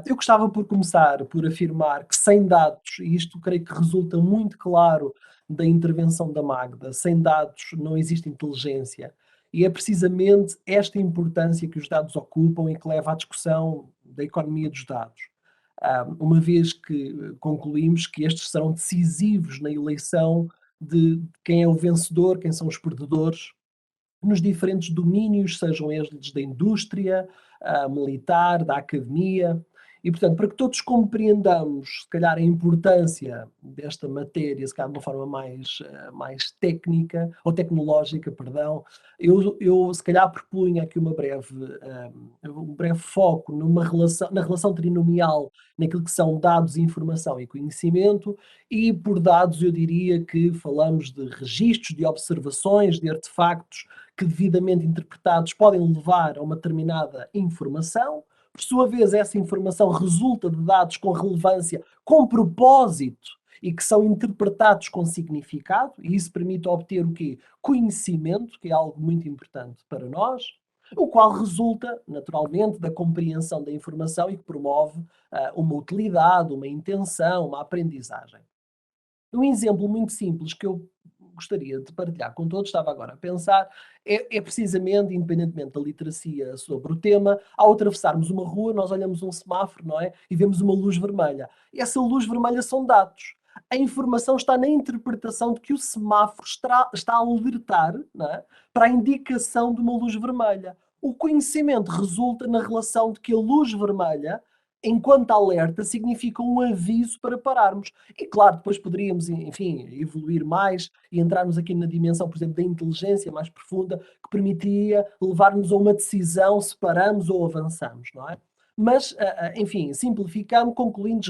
Eu gostava por começar por afirmar que sem dados, e isto creio que resulta muito claro da intervenção da Magda, sem dados não existe inteligência. E é precisamente esta importância que os dados ocupam e que leva à discussão da economia dos dados. Uma vez que concluímos que estes serão decisivos na eleição de quem é o vencedor, quem são os perdedores, nos diferentes domínios, sejam eles da indústria, militar, da academia. E, portanto, para que todos compreendamos, se calhar, a importância desta matéria, se calhar de uma forma mais técnica, ou tecnológica, perdão, eu se calhar propunha aqui um breve foco na relação trinomial naquilo que são dados, informação e conhecimento, e por dados eu diria que falamos de registros, de observações, de artefactos que devidamente interpretados podem levar a uma determinada informação. Por sua vez, essa informação resulta de dados com relevância, com propósito e que são interpretados com significado, e isso permite obter o quê? Conhecimento, que é algo muito importante para nós, o qual resulta, naturalmente, da compreensão da informação e que promove uma utilidade, uma intenção, uma aprendizagem. Um exemplo muito simples que eu gostaria de partilhar com todos, estava agora a pensar, é precisamente, independentemente da literacia sobre o tema, ao atravessarmos uma rua, nós olhamos um semáforo, não é? E vemos uma luz vermelha. E essa luz vermelha são dados. A informação está na interpretação de que o semáforo está a alertar, não é? Para a indicação de uma luz vermelha. O conhecimento resulta na relação de que a luz vermelha, enquanto alerta, significa um aviso para pararmos. E claro, depois poderíamos, enfim, evoluir mais e entrarmos aqui na dimensão, por exemplo, da inteligência mais profunda, que permitiria levar-nos a uma decisão se paramos ou avançamos, não é? Mas, enfim, simplificando, concluindo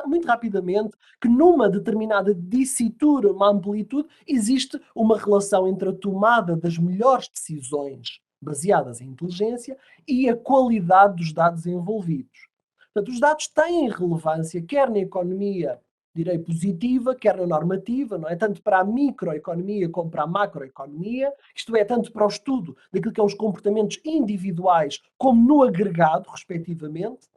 muito rapidamente que numa determinada dissitura, uma amplitude, existe uma relação entre a tomada das melhores decisões baseadas em inteligência e a qualidade dos dados envolvidos. Portanto, os dados têm relevância, quer na economia, direi, positiva, quer na normativa, não é? Tanto para a microeconomia como para a macroeconomia, isto é, tanto para o estudo daquilo que são os comportamentos individuais, como no agregado, respectivamente.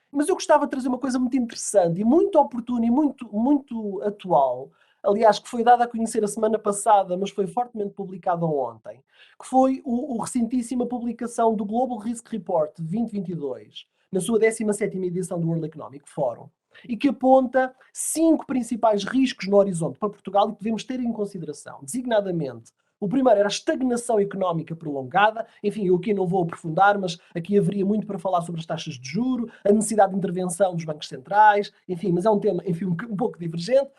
Mas eu gostava de trazer uma coisa muito interessante e muito oportuna e muito atual, aliás, que foi dada a conhecer a semana passada, mas foi fortemente publicada ontem, que foi a recentíssima publicação do Global Risk Report 2022, na sua 17ª edição do World Economic Forum, e que aponta 5 principais riscos no horizonte para Portugal e que devemos ter em consideração. Designadamente, o primeiro era a estagnação económica prolongada. Enfim, eu aqui não vou aprofundar, mas aqui haveria muito para falar sobre as taxas de juro, a necessidade de intervenção dos bancos centrais, enfim, mas é um tema, enfim, um pouco divergente.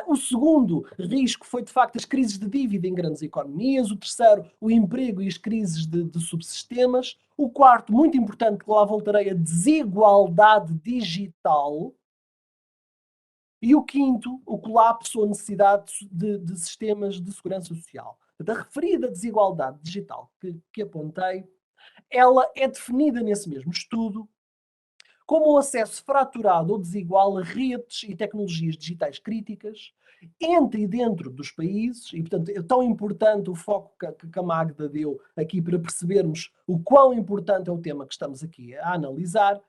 O segundo risco foi, de facto, as crises de dívida em grandes economias. O terceiro, o emprego e as crises de subsistemas. O quarto, muito importante, que lá voltarei, a desigualdade digital. E o quinto, o colapso ou a necessidade de sistemas de segurança social. Da referida desigualdade digital que apontei, ela é definida nesse mesmo estudo como o acesso fraturado ou desigual a redes e tecnologias digitais críticas entre e dentro dos países, e portanto é tão importante o foco que a Magda deu aqui para percebermos o quão importante é o tema que estamos aqui a analisar,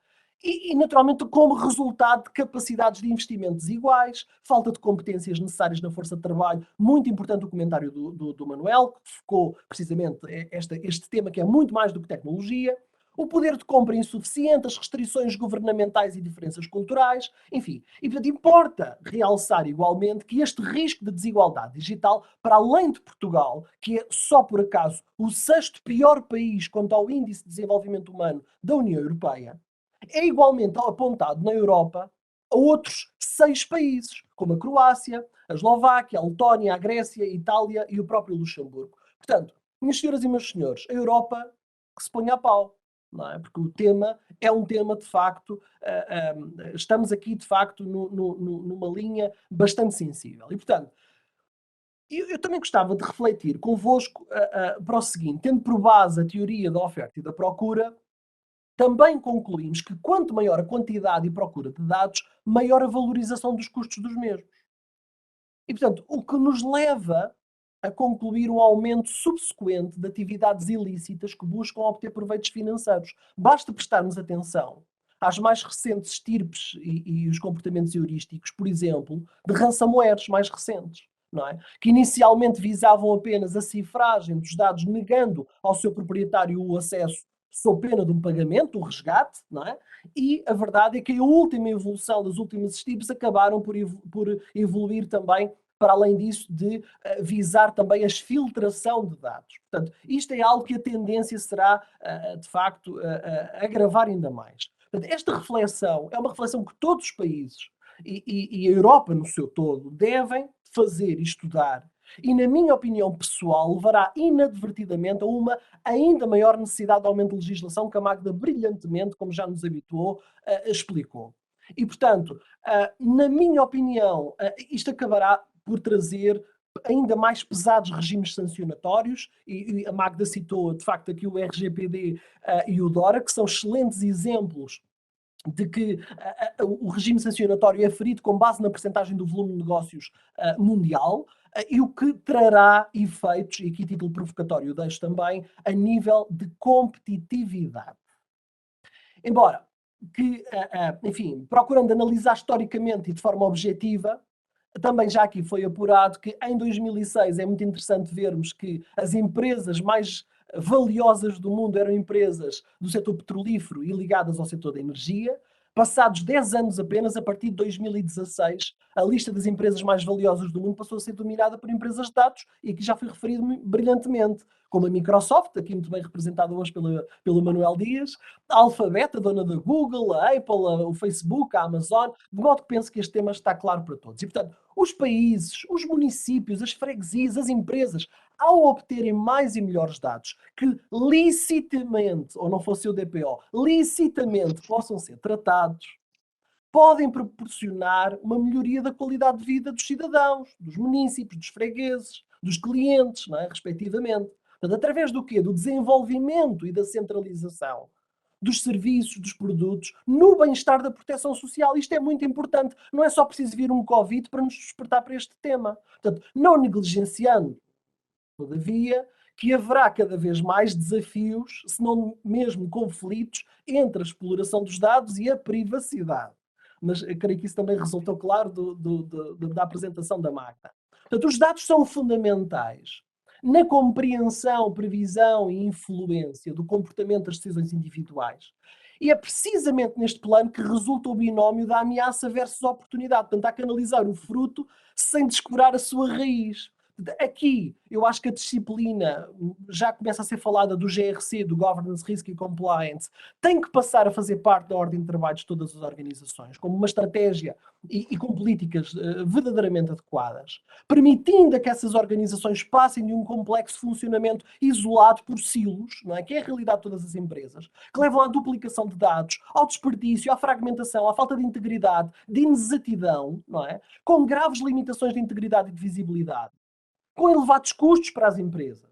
e naturalmente como resultado de capacidades de investimento desiguais, falta de competências necessárias na força de trabalho. Muito importante o comentário do Manuel, que focou precisamente este tema que é muito mais do que tecnologia. O poder de compra insuficiente, as restrições governamentais e diferenças culturais, enfim. E, portanto, importa realçar igualmente que este risco de desigualdade digital, para além de Portugal, que é só por acaso o 6º pior país quanto ao índice de desenvolvimento humano da União Europeia, é igualmente apontado na Europa a outros 6 países, como a Croácia, a Eslováquia, a Letónia, a Grécia, a Itália e o próprio Luxemburgo. Portanto, minhas senhoras e meus senhores, a Europa que se ponha a pau. Não é? Porque o tema é um tema, de facto, estamos aqui, de facto, numa linha bastante sensível. E, portanto, eu também gostava de refletir convosco para o seguinte: tendo por base a teoria da oferta e da procura, também concluímos que quanto maior a quantidade e procura de dados, maior a valorização dos custos dos mesmos. E, portanto, o que nos leva a concluir um aumento subsequente de atividades ilícitas que buscam obter proveitos financeiros. Basta prestarmos atenção às mais recentes estirpes e os comportamentos heurísticos, por exemplo, de ransomwares mais recentes, não é? Que inicialmente visavam apenas a cifragem dos dados, negando ao seu proprietário o acesso sob pena de um pagamento, um resgate, não é? E a verdade é que a última evolução das últimas estirpes acabaram por evoluir também para além disso, de visar também a exfiltração de dados. Portanto, isto é algo que a tendência será, de facto, agravar ainda mais. Portanto, esta reflexão é uma reflexão que todos os países e a Europa no seu todo devem fazer e estudar, e, na minha opinião pessoal, levará inadvertidamente a uma ainda maior necessidade de aumento de legislação, que a Magda brilhantemente, como já nos habituou, explicou. E, portanto, na minha opinião, isto acabará por trazer ainda mais pesados regimes sancionatórios, e a Magda citou, de facto, aqui o RGPD e o DORA, que são excelentes exemplos de que o regime sancionatório é ferido com base na percentagem do volume de negócios mundial, e o que trará efeitos, e aqui título provocatório deixo também, a nível de competitividade. Embora que, enfim, procurando analisar historicamente e de forma objetiva, também já aqui foi apurado que em 2006 é muito interessante vermos que as empresas mais valiosas do mundo eram empresas do setor petrolífero e ligadas ao setor da energia. Passados 10 anos apenas, a partir de 2016, a lista das empresas mais valiosas do mundo passou a ser dominada por empresas de dados, e aqui já foi referido brilhantemente, como a Microsoft, aqui muito bem representada hoje pelo Manuel Dias, a Alphabet, a dona da Google, a Apple, o Facebook, a Amazon, de modo que penso que este tema está claro para todos. E, portanto, os países, os municípios, as freguesias, as empresas, ao obterem mais e melhores dados que licitamente, ou não fosse o DPO, licitamente possam ser tratados, podem proporcionar uma melhoria da qualidade de vida dos cidadãos, dos municípios, dos fregueses, dos clientes, não é? Respectivamente. Portanto, através do quê? Do desenvolvimento e da centralização dos serviços, dos produtos, no bem-estar da proteção social. Isto é muito importante. Não é só preciso vir um Covid para nos despertar para este tema. Portanto, não negligenciando, todavia, que haverá cada vez mais desafios, se não mesmo conflitos, entre a exploração dos dados e a privacidade. Mas eu creio que isso também resultou claro da apresentação da Magda. Portanto, os dados são fundamentais na compreensão, previsão e influência do comportamento das decisões individuais. E é precisamente neste plano que resulta o binómio da ameaça versus oportunidade. Portanto, há que analisar o fruto sem descurar a sua raiz. Aqui, eu acho que a disciplina já começa a ser falada do GRC, do Governance, Risk e Compliance, tem que passar a fazer parte da ordem de trabalho de todas as organizações, como uma estratégia e com políticas verdadeiramente adequadas, permitindo que essas organizações passem de um complexo funcionamento isolado por silos, não é? Que é a realidade de todas as empresas, que levam à duplicação de dados, ao desperdício, à fragmentação, à falta de integridade, de inexatidão, não é? Com graves limitações de integridade e de visibilidade, com elevados custos para as empresas,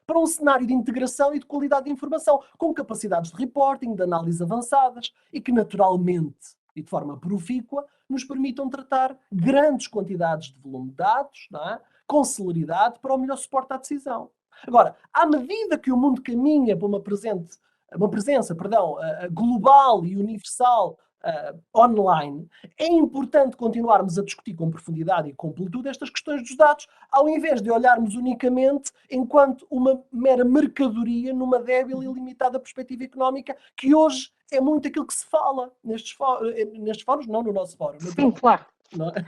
para um cenário de integração e de qualidade de informação, com capacidades de reporting, de análise avançadas e que naturalmente e de forma profícua nos permitam tratar grandes quantidades de volume de dados, não é? Com celeridade para o melhor suporte à decisão. Agora, à medida que o mundo caminha para uma presença global e universal online, é importante continuarmos a discutir com profundidade e completude estas questões dos dados, ao invés de olharmos unicamente enquanto uma mera mercadoria numa débil e limitada perspectiva económica, que hoje é muito aquilo que se fala nestes fóruns, não no nosso fórum. Sim, claro. Não é?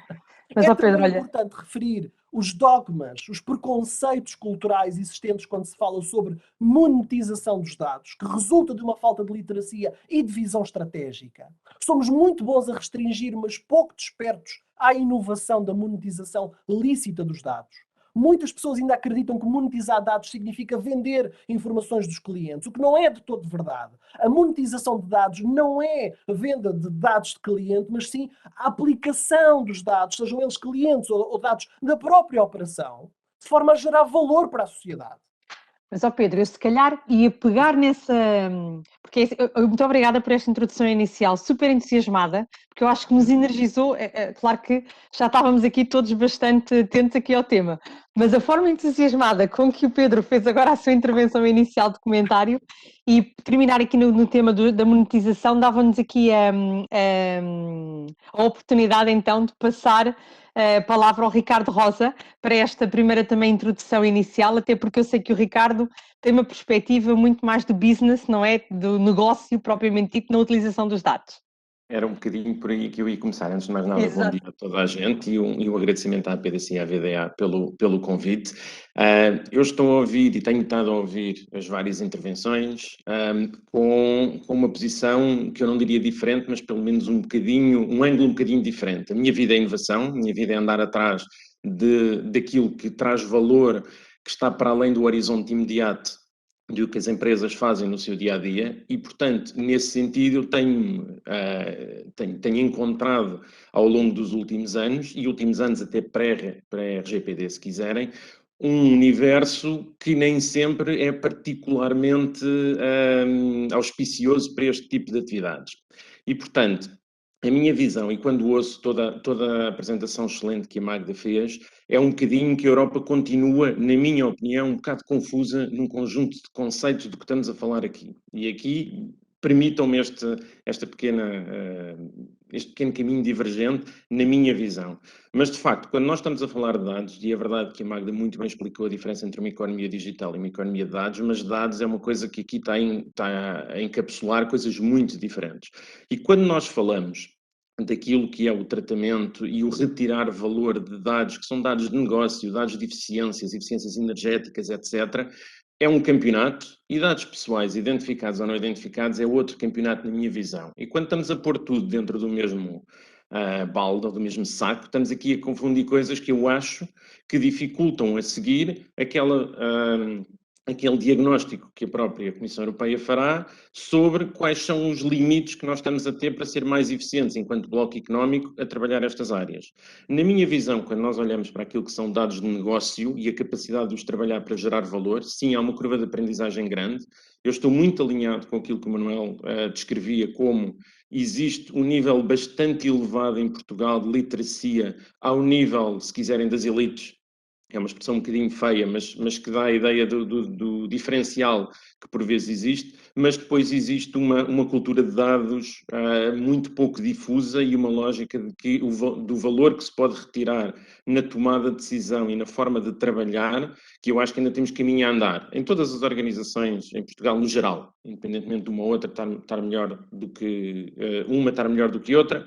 Mas, É Pedro, também olha, importante referir os dogmas, os preconceitos culturais existentes quando se fala sobre monetização dos dados, que resulta de uma falta de literacia e de visão estratégica. Somos muito bons a restringir, mas pouco despertos à inovação da monetização lícita dos dados. Muitas pessoas ainda acreditam que monetizar dados significa vender informações dos clientes, o que não é de todo verdade. A monetização de dados não é a venda de dados de cliente, mas sim a aplicação dos dados, sejam eles clientes ou dados da própria operação, de forma a gerar valor para a sociedade. Mas, Pedro, eu se calhar ia pegar nessa... Porque muito obrigada por esta introdução inicial, super entusiasmada, porque eu acho que nos energizou. Claro que já estávamos aqui todos bastante atentos aqui ao tema, mas a forma entusiasmada com que o Pedro fez agora a sua intervenção inicial de comentário e terminar aqui no tema da monetização, dava-nos aqui a oportunidade então de passar a palavra ao Ricardo Rosa para esta primeira também introdução inicial, até porque eu sei que o Ricardo tem uma perspectiva muito mais do business, não é? Do negócio propriamente dito, na utilização dos dados. Era um bocadinho por aí que eu ia começar. Antes de mais nada, Exato. Bom dia a toda a gente e um agradecimento à PDC e à VDA pelo convite. Eu estou a ouvir e tenho estado a ouvir as várias intervenções com uma posição que eu não diria diferente, mas pelo menos um ângulo um bocadinho diferente. A minha vida é inovação, a minha vida é andar atrás daquilo que traz valor, que está para além do horizonte imediato do que as empresas fazem no seu dia-a-dia e, portanto, nesse sentido, eu tenho encontrado ao longo dos últimos anos, e últimos anos até pré-RGPD, se quiserem, um universo que nem sempre é particularmente auspicioso para este tipo de atividades. E, portanto, a minha visão, e quando ouço toda a apresentação excelente que a Magda fez, é um bocadinho que a Europa continua, na minha opinião, um bocado confusa num conjunto de conceitos do que estamos a falar aqui. E aqui permitam-me este pequeno caminho divergente na minha visão. Mas, de facto, quando nós estamos a falar de dados, e é verdade que a Magda muito bem explicou a diferença entre uma economia digital e uma economia de dados, mas dados é uma coisa que aqui está a encapsular coisas muito diferentes. E quando nós falamos daquilo que é o tratamento e o retirar valor de dados, que são dados de negócio, dados de eficiências energéticas, etc., é um campeonato, e dados pessoais, identificados ou não identificados, é outro campeonato na minha visão. E quando estamos a pôr tudo dentro do mesmo balde ou do mesmo saco, estamos aqui a confundir coisas que eu acho que dificultam a seguir aquele diagnóstico que a própria Comissão Europeia fará sobre quais são os limites que nós estamos a ter para ser mais eficientes enquanto bloco económico a trabalhar estas áreas. Na minha visão, quando nós olhamos para aquilo que são dados de negócio e a capacidade de os trabalhar para gerar valor, sim, há uma curva de aprendizagem grande. Eu estou muito alinhado com aquilo que o Manuel descrevia como existe um nível bastante elevado em Portugal de literacia ao nível, se quiserem, das elites. É uma expressão um bocadinho feia, mas que dá a ideia do diferencial que por vezes existe, mas depois existe uma cultura de dados muito pouco difusa e uma lógica do valor que se pode retirar na tomada de decisão e na forma de trabalhar, que eu acho que ainda temos caminho a andar. Em todas as organizações, em Portugal no geral, independentemente de uma ou outra estar melhor do que uma estar melhor do que outra,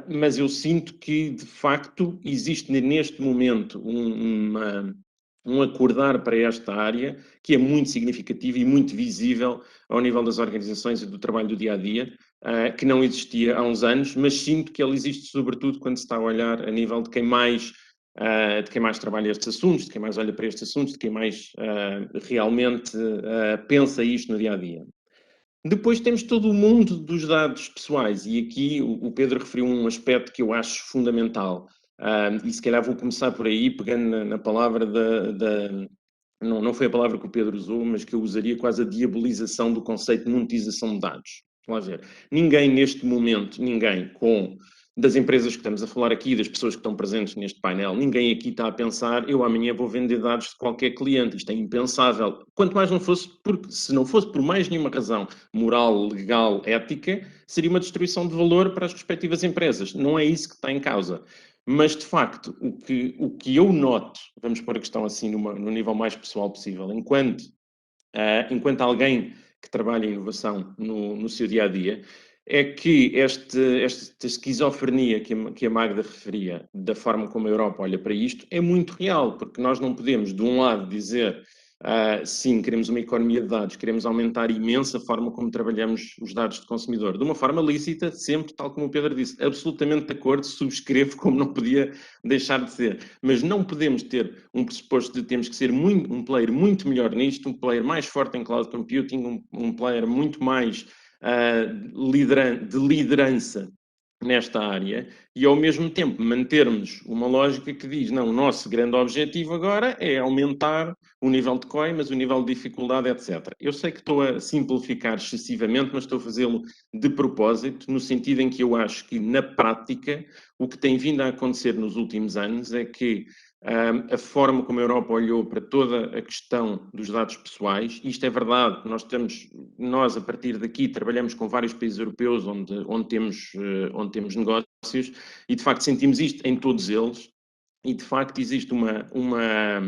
mas eu sinto que, de facto, existe neste momento um acordar para esta área que é muito significativo e muito visível ao nível das organizações e do trabalho do dia-a-dia, que não existia há uns anos, mas sinto que ele existe sobretudo quando se está a olhar a nível de quem mais trabalha estes assuntos, de quem mais olha para estes assuntos, de quem mais realmente pensa isto no dia-a-dia. Depois temos todo o mundo dos dados pessoais, e aqui o Pedro referiu um aspecto que eu acho fundamental, e se calhar vou começar por aí, pegando na palavra não foi a palavra que o Pedro usou, mas que eu usaria quase a diabolização do conceito de monetização de dados. Vamos lá ver. Ninguém neste momento, das empresas que estamos a falar aqui, das pessoas que estão presentes neste painel, ninguém aqui está a pensar, eu amanhã vou vender dados de qualquer cliente. Isto é impensável. Quanto mais se não fosse por mais nenhuma razão moral, legal, ética, seria uma destruição de valor para as respectivas empresas. Não é isso que está em causa. Mas, de facto, o que eu noto, vamos pôr a questão assim no nível mais pessoal possível, enquanto alguém que trabalha em inovação no seu dia-a-dia, é que esta esquizofrenia que a Magda referia, da forma como a Europa olha para isto, é muito real, porque nós não podemos, de um lado, dizer sim, queremos uma economia de dados, queremos aumentar imensa a forma como trabalhamos os dados de consumidor, de uma forma lícita, sempre, tal como o Pedro disse, absolutamente de acordo, subscrevo como não podia deixar de ser, mas não podemos ter um pressuposto de temos que ser um player muito melhor nisto, um player mais forte em cloud computing, um player muito mais de liderança nesta área, e ao mesmo tempo mantermos uma lógica que diz, não, o nosso grande objetivo agora é aumentar o nível de COI, mas o nível de dificuldade, etc. Eu sei que estou a simplificar excessivamente, mas estou a fazê-lo de propósito, no sentido em que eu acho que, na prática, o que tem vindo a acontecer nos últimos anos é que a forma como a Europa olhou para toda a questão dos dados pessoais, isto é verdade, nós a partir daqui trabalhamos com vários países europeus onde temos negócios e de facto sentimos isto em todos eles e de facto existe uma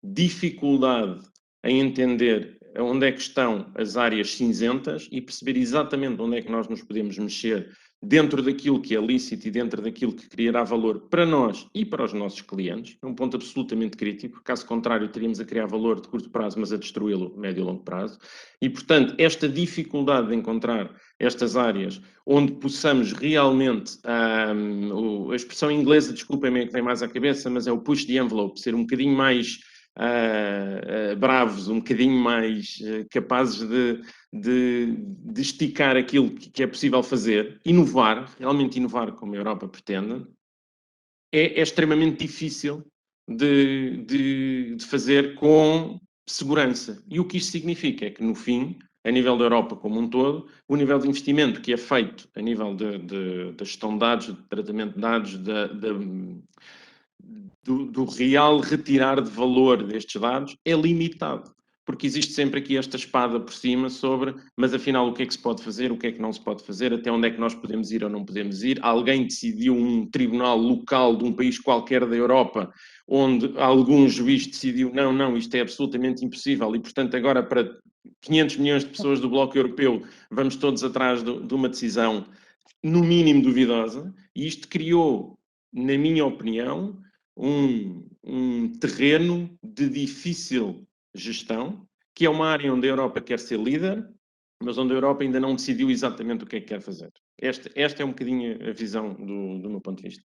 dificuldade em entender onde é que estão as áreas cinzentas e perceber exatamente onde é que nós nos podemos mexer dentro daquilo que é lícito e dentro daquilo que criará valor para nós e para os nossos clientes. É um ponto absolutamente crítico. Caso contrário, teríamos a criar valor de curto prazo, mas a destruí-lo a médio e longo prazo. E, portanto, esta dificuldade de encontrar estas áreas onde possamos realmente, a expressão inglesa, desculpem-me, é que vem mais à cabeça, mas é o push the envelope, ser um bocadinho mais bravos, um bocadinho mais capazes de esticar aquilo que é possível fazer, realmente inovar como a Europa pretende, é extremamente difícil de fazer com segurança. E o que isto significa é que, no fim, a nível da Europa como um todo, o nível de investimento que é feito a nível da gestão de dados, de tratamento de dados, do real retirar de valor destes dados é limitado, porque existe sempre aqui esta espada por cima sobre, mas afinal o que é que se pode fazer, o que é que não se pode fazer, até onde é que nós podemos ir ou não podemos ir. Alguém decidiu, um tribunal local de um país qualquer da Europa, onde algum juiz decidiu, não, isto é absolutamente impossível e, portanto, agora para 500 milhões de pessoas do Bloco Europeu vamos todos atrás de uma decisão no mínimo duvidosa, e isto criou, na minha opinião, um terreno de difícil gestão, que é uma área onde a Europa quer ser líder, mas onde a Europa ainda não decidiu exatamente o que é que quer fazer. Esta é um bocadinho a visão do meu ponto de vista.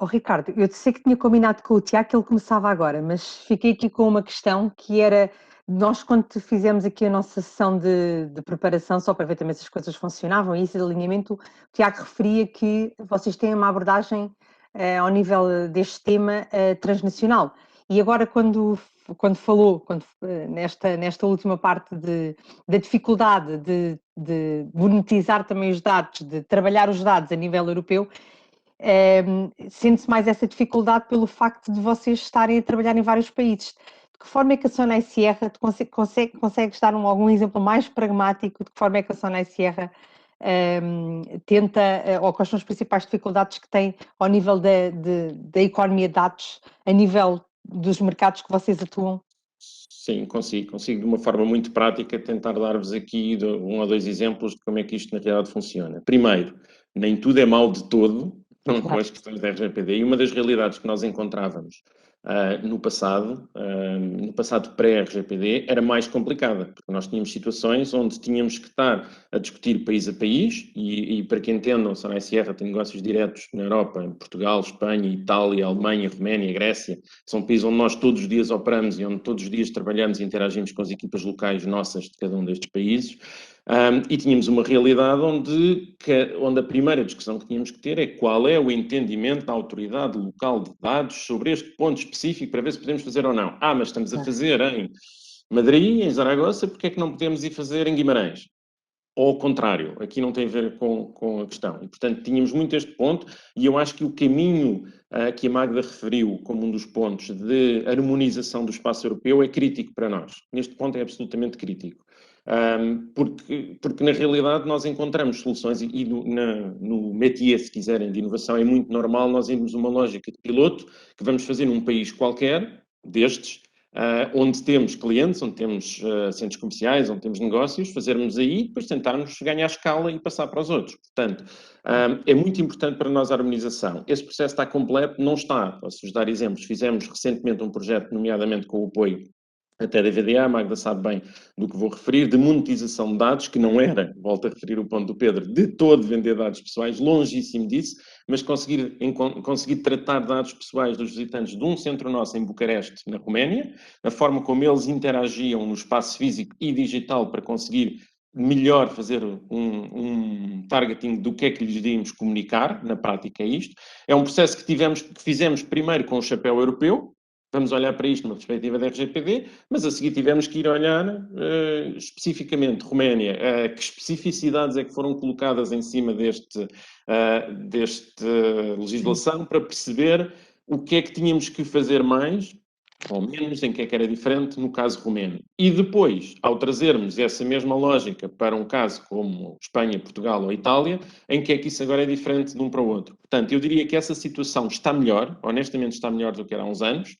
Oh, Ricardo, eu sei que tinha combinado com o Tiago que ele começava agora, mas fiquei aqui com uma questão que era, nós quando fizemos aqui a nossa sessão de preparação, só para ver também se as coisas funcionavam, e isso de alinhamento, o Tiago referia que vocês têm uma abordagem ao nível deste tema transnacional. E agora quando falou, nesta última parte da dificuldade de monetizar também os dados, de trabalhar os dados a nível europeu, sente-se mais essa dificuldade pelo facto de vocês estarem a trabalhar em vários países. que forma é que a Sonai Sierra, consegues dar algum exemplo mais pragmático de que forma é que a Sonai Sierra tenta, ou quais são as principais dificuldades que tem ao nível da economia de dados, a nível dos mercados que vocês atuam? Sim, consigo de uma forma muito prática tentar dar-vos aqui um ou dois exemplos de como é que isto na realidade funciona. Primeiro, nem tudo é mau de todo com as questões da RGPD, e uma das realidades que nós encontrávamos no passado pré-RGPD, era mais complicada, porque nós tínhamos situações onde tínhamos que estar a discutir país a país, e para quem entendam, a Sonai Sierra tem negócios diretos na Europa, em Portugal, Espanha, Itália, Alemanha, Roménia, Grécia, são países onde nós todos os dias operamos e onde todos os dias trabalhamos e interagimos com as equipas locais nossas de cada um destes países. E tínhamos uma realidade onde a primeira discussão que tínhamos que ter é qual é o entendimento da autoridade local de dados sobre este ponto específico para ver se podemos fazer ou não. Mas estamos a fazer em Madrid, em Zaragoza, porque é que não podemos ir fazer em Guimarães? Ou ao contrário, aqui não tem a ver com a questão. E, portanto, tínhamos muito este ponto, e eu acho que o caminho que a Magda referiu como um dos pontos de harmonização do espaço europeu é crítico para nós. Neste ponto é absolutamente crítico. Porque na realidade nós encontramos soluções, e no métier, se quiserem, de inovação, é muito normal nós irmos uma lógica de piloto que vamos fazer num país qualquer destes, onde temos clientes, onde temos centros comerciais, onde temos negócios, fazermos aí, depois tentarmos ganhar escala e passar para os outros. Portanto, é muito importante para nós a harmonização. Esse processo está completo? Não está. Posso-vos dar exemplos. Fizemos recentemente um projeto, nomeadamente com o apoio até da VDA, a Magda sabe bem do que vou referir, de monetização de dados, que não era, volto a referir o ponto do Pedro, de todo vender dados pessoais, longíssimo disso, mas conseguir tratar dados pessoais dos visitantes de um centro nosso em Bucareste, na Roménia, a forma como eles interagiam no espaço físico e digital para conseguir melhor fazer um targeting do que é que lhes iríamos comunicar, na prática é isto. É um processo que fizemos primeiro com o chapéu europeu. Vamos olhar para isto numa perspectiva da RGPD, mas a seguir tivemos que ir olhar especificamente, Roménia, que especificidades é que foram colocadas em cima deste legislação para perceber o que é que tínhamos que fazer mais ou menos, em que é que era diferente no caso romeno. E depois, ao trazermos essa mesma lógica para um caso como Espanha, Portugal ou Itália, em que é que isso agora é diferente de um para o outro. Portanto, eu diria que essa situação está melhor, honestamente está melhor do que era há uns anos.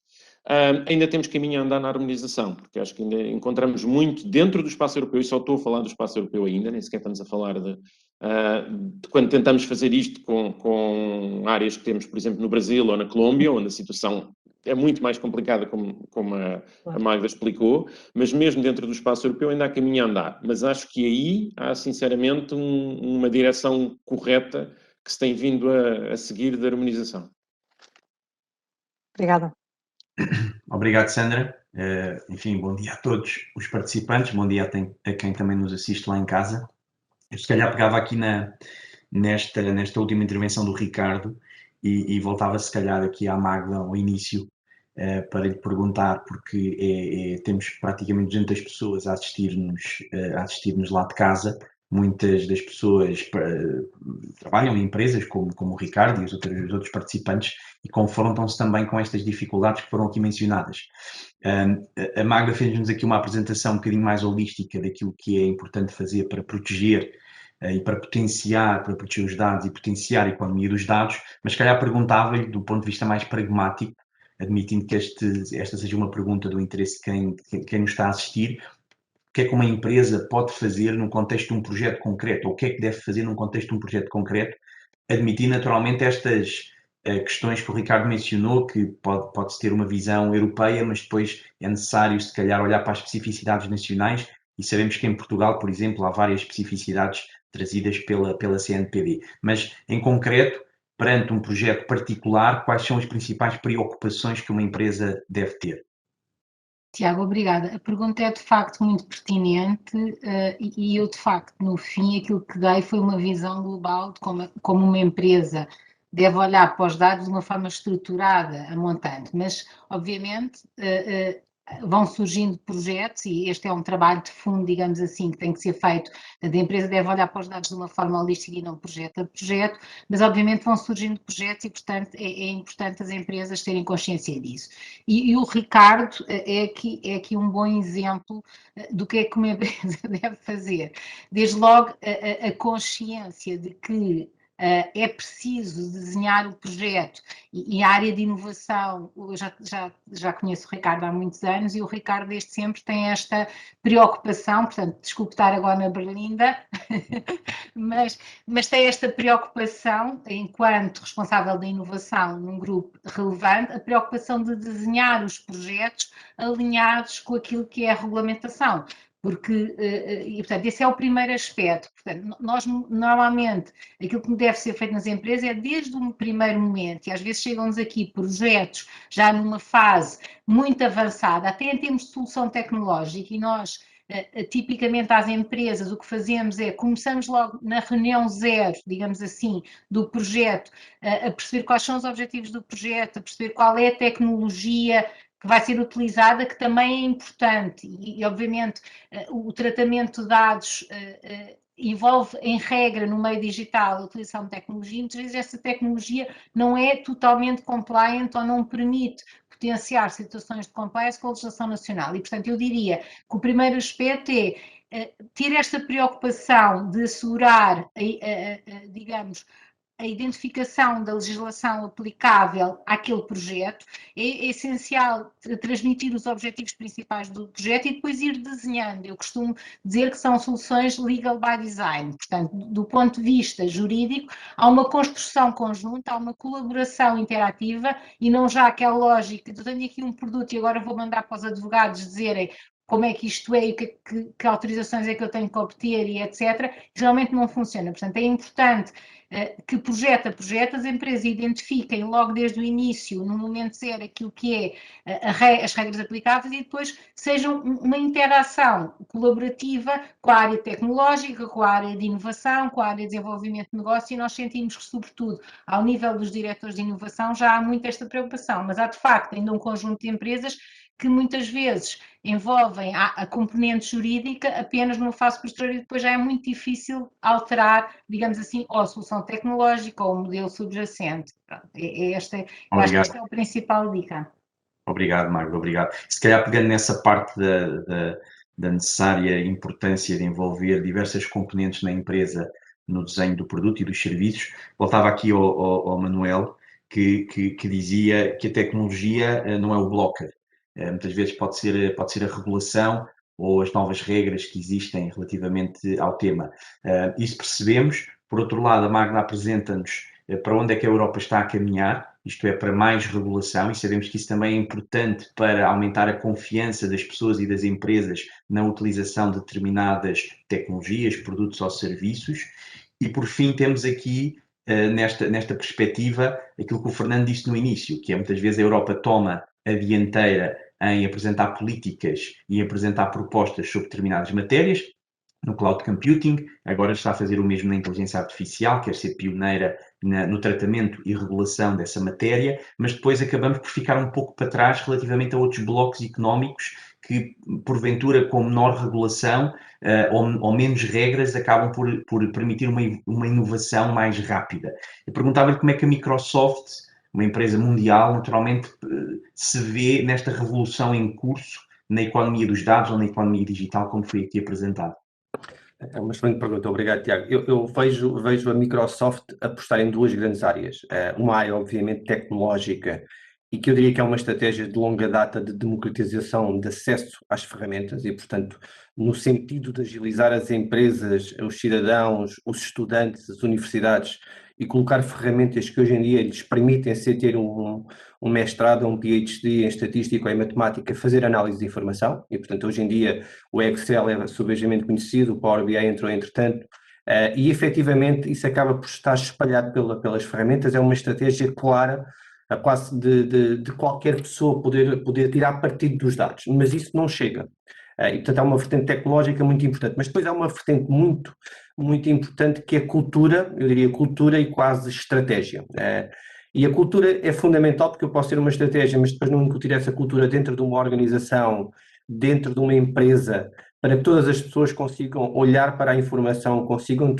Ainda temos caminho a andar na harmonização, porque acho que ainda encontramos muito dentro do espaço europeu, e só estou a falar do espaço europeu ainda, nem sequer estamos a falar de quando tentamos fazer isto com áreas que temos, por exemplo, no Brasil ou na Colômbia, onde a situação é muito mais complicada, como a Magda explicou, mas mesmo dentro do espaço europeu ainda há caminho a andar. Mas acho que aí há, sinceramente, uma direção correta que se tem vindo a seguir de harmonização. Obrigada. Obrigado, Sandra. Enfim, bom dia a todos os participantes, bom dia a quem também nos assiste lá em casa. Eu se calhar pegava aqui nesta última intervenção do Ricardo e voltava se calhar aqui à Magda ao início para lhe perguntar, porque temos praticamente 200 pessoas a assistir-nos lá de casa. Muitas das pessoas trabalham em empresas como o Ricardo e os outros participantes e confrontam-se também com estas dificuldades que foram aqui mencionadas. A Magda fez-nos aqui uma apresentação um bocadinho mais holística daquilo que é importante fazer para proteger e para proteger os dados e potenciar a economia dos dados, mas se calhar perguntava-lhe, do ponto de vista mais pragmático, admitindo que esta seja uma pergunta do interesse de quem nos está a assistir, o que é que uma empresa pode fazer num contexto de um projeto concreto, ou o que é que deve fazer num contexto de um projeto concreto, admitindo naturalmente estas questões que o Ricardo mencionou, que pode-se ter uma visão europeia, mas depois é necessário, se calhar, olhar para as especificidades nacionais, e sabemos que em Portugal, por exemplo, há várias especificidades trazidas pela CNPD. Mas, em concreto, perante um projeto particular, quais são as principais preocupações que uma empresa deve ter? Tiago, obrigada. A pergunta é de facto muito pertinente e eu de facto no fim aquilo que dei foi uma visão global de como uma empresa deve olhar para os dados de uma forma estruturada, a montante, mas obviamente vão surgindo projetos, e este é um trabalho de fundo, digamos assim, que tem que ser feito. A empresa deve olhar para os dados de uma forma holística e não projeto a projeto, mas obviamente vão surgindo projetos e, portanto, é importante as empresas terem consciência disso. E o Ricardo é aqui um bom exemplo do que é que uma empresa deve fazer. Desde logo, a consciência de que é preciso desenhar o projeto, e a área de inovação, eu já conheço o Ricardo há muitos anos, e o Ricardo desde sempre tem esta preocupação, portanto, desculpe estar agora na berlinda, mas tem esta preocupação, enquanto responsável da inovação num grupo relevante, a preocupação de desenhar os projetos alinhados com aquilo que é a regulamentação. Porque, e portanto, esse é o primeiro aspecto. Portanto, nós normalmente, aquilo que deve ser feito nas empresas é desde um primeiro momento, e às vezes chegam-nos aqui projetos já numa fase muito avançada, até em termos de solução tecnológica, e nós, tipicamente às empresas, o que fazemos é, começamos logo na reunião zero, digamos assim, do projeto, a perceber quais são os objetivos do projeto, a perceber qual é a tecnologia que vai ser utilizada, que também é importante, e obviamente o tratamento de dados envolve, em regra, no meio digital, a utilização de tecnologia. Muitas vezes essa tecnologia não é totalmente compliant ou não permite potenciar situações de compliance com a legislação nacional. E, portanto, eu diria que o primeiro aspecto é ter esta preocupação de assegurar, digamos, a identificação da legislação aplicável àquele projeto. É essencial transmitir os objetivos principais do projeto e depois ir desenhando. Eu costumo dizer que são soluções legal by design. Portanto, do ponto de vista jurídico, há uma construção conjunta, há uma colaboração interativa e não já aquela lógica de eu tenho aqui um produto e agora vou mandar para os advogados dizerem como é que isto é e que autorizações é que eu tenho que obter e etc. Realmente não funciona. Portanto, é importante que projeto a projeto as empresas identifiquem logo desde o início, no momento zero, aquilo que é as regras aplicáveis e depois sejam uma interação colaborativa com a área tecnológica, com a área de inovação, com a área de desenvolvimento de negócio, e nós sentimos que, sobretudo, ao nível dos diretores de inovação, já há muito esta preocupação, mas há de facto ainda um conjunto de empresas que muitas vezes envolvem a componente jurídica apenas numa fase posterior e depois já é muito difícil alterar, digamos assim, ou a solução tecnológica ou o modelo subjacente. Eu acho que esta é a principal dica. Obrigado, Magda, obrigado. Se calhar pegando nessa parte da necessária importância de envolver diversas componentes na empresa no desenho do produto e dos serviços, voltava aqui ao Manuel, que dizia que a tecnologia não é o blocker. Muitas vezes pode ser a regulação ou as novas regras que existem relativamente ao tema. Isso percebemos. Por outro lado, a Magda apresenta-nos para onde é que a Europa está a caminhar, isto é, para mais regulação, e sabemos que isso também é importante para aumentar a confiança das pessoas e das empresas na utilização de determinadas tecnologias, produtos ou serviços. E, por fim, temos aqui, nesta perspectiva, aquilo que o Fernando disse no início, que é muitas vezes a Europa toma a dianteira em apresentar políticas e apresentar propostas sobre determinadas matérias, no cloud computing, agora está a fazer o mesmo na inteligência artificial, quer ser pioneira no tratamento e regulação dessa matéria, mas depois acabamos por ficar um pouco para trás relativamente a outros blocos económicos que, porventura, com menor regulação ou menos regras, acabam por permitir uma inovação mais rápida. Eu perguntava-lhe como é que a Microsoft, uma empresa mundial, naturalmente, se vê nesta revolução em curso na economia dos dados ou na economia digital, como foi aqui apresentado. É uma excelente pergunta, obrigado, Tiago. Eu vejo a Microsoft apostar em duas grandes áreas. Uma área, obviamente, tecnológica, e que eu diria que é uma estratégia de longa data de democratização de acesso às ferramentas e, portanto, no sentido de agilizar as empresas, os cidadãos, os estudantes, as universidades, e colocar ferramentas que hoje em dia lhes permitem ter um mestrado, um PhD em estatística ou em matemática, fazer análise de informação, e portanto hoje em dia o Excel é subejamente conhecido, o Power BI entrou entretanto, e efetivamente isso acaba por estar espalhado pelas ferramentas, é uma estratégia clara, quase de qualquer pessoa poder tirar partido dos dados, mas isso não chega. E portanto há uma vertente tecnológica muito importante, mas depois há uma vertente muito importante que é cultura, eu diria cultura e quase estratégia. E a cultura é fundamental, porque eu posso ter uma estratégia, mas depois não incutir essa cultura dentro de uma organização, dentro de uma empresa, para que todas as pessoas consigam olhar para a informação, consigam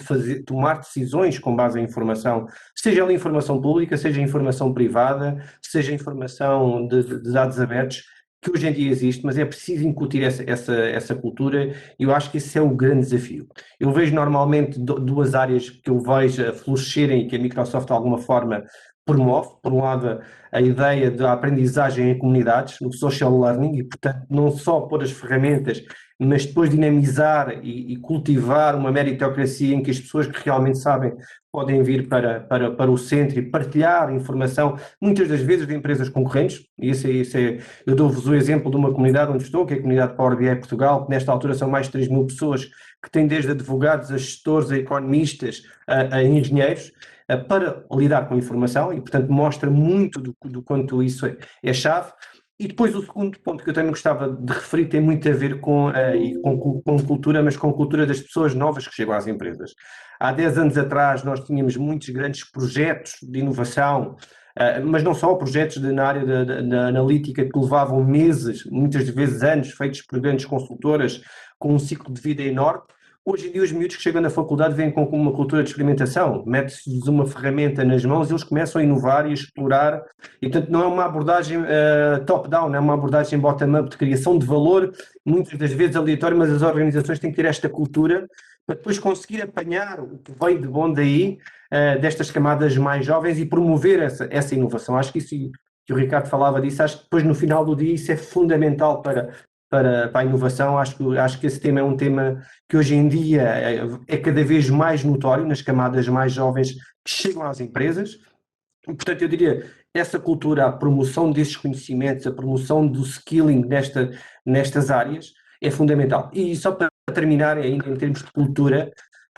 tomar decisões com base em informação, seja ela informação pública, seja informação privada, seja informação de dados abertos, que hoje em dia existe, mas é preciso incutir essa cultura, e eu acho que esse é o grande desafio. Eu vejo normalmente duas áreas que eu vejo florescerem e que a Microsoft de alguma forma promove. Por um lado, a ideia da aprendizagem em comunidades, no social learning, e portanto não só pôr as ferramentas, mas depois dinamizar e cultivar uma meritocracia em que as pessoas que realmente sabem podem vir para o centro e partilhar informação, muitas das vezes de empresas concorrentes. E eu dou-vos o exemplo de uma comunidade onde estou, que é a comunidade Power BI Portugal, que nesta altura são mais de 3.000 pessoas, que têm desde advogados, a gestores, a economistas, a engenheiros, para lidar com a informação, e portanto mostra muito do quanto isso é chave. E depois o segundo ponto que eu também gostava de referir tem muito a ver com cultura, mas com cultura das pessoas novas que chegam às empresas. Há 10 anos atrás nós tínhamos muitos grandes projetos de inovação, mas não só projetos na área da analítica que levavam meses, muitas vezes anos, feitos por grandes consultoras, com um ciclo de vida enorme. Hoje em dia os miúdos que chegam na faculdade vêm com uma cultura de experimentação, mete-se uma ferramenta nas mãos e eles começam a inovar e a explorar, e portanto não é uma abordagem top-down, é uma abordagem bottom-up de criação de valor, muitas das vezes aleatório, mas as organizações têm que ter esta cultura para depois conseguir apanhar o que veio de bom daí, destas camadas mais jovens, e promover essa inovação. Acho que isso, que o Ricardo falava disso, acho que depois no final do dia isso é fundamental para a inovação. Acho que esse tema é um tema que hoje em dia é cada vez mais notório nas camadas mais jovens que chegam às empresas. E, portanto, eu diria, essa cultura, a promoção desses conhecimentos, a promoção do skilling nestas áreas é fundamental. E só para terminar, ainda em termos de cultura,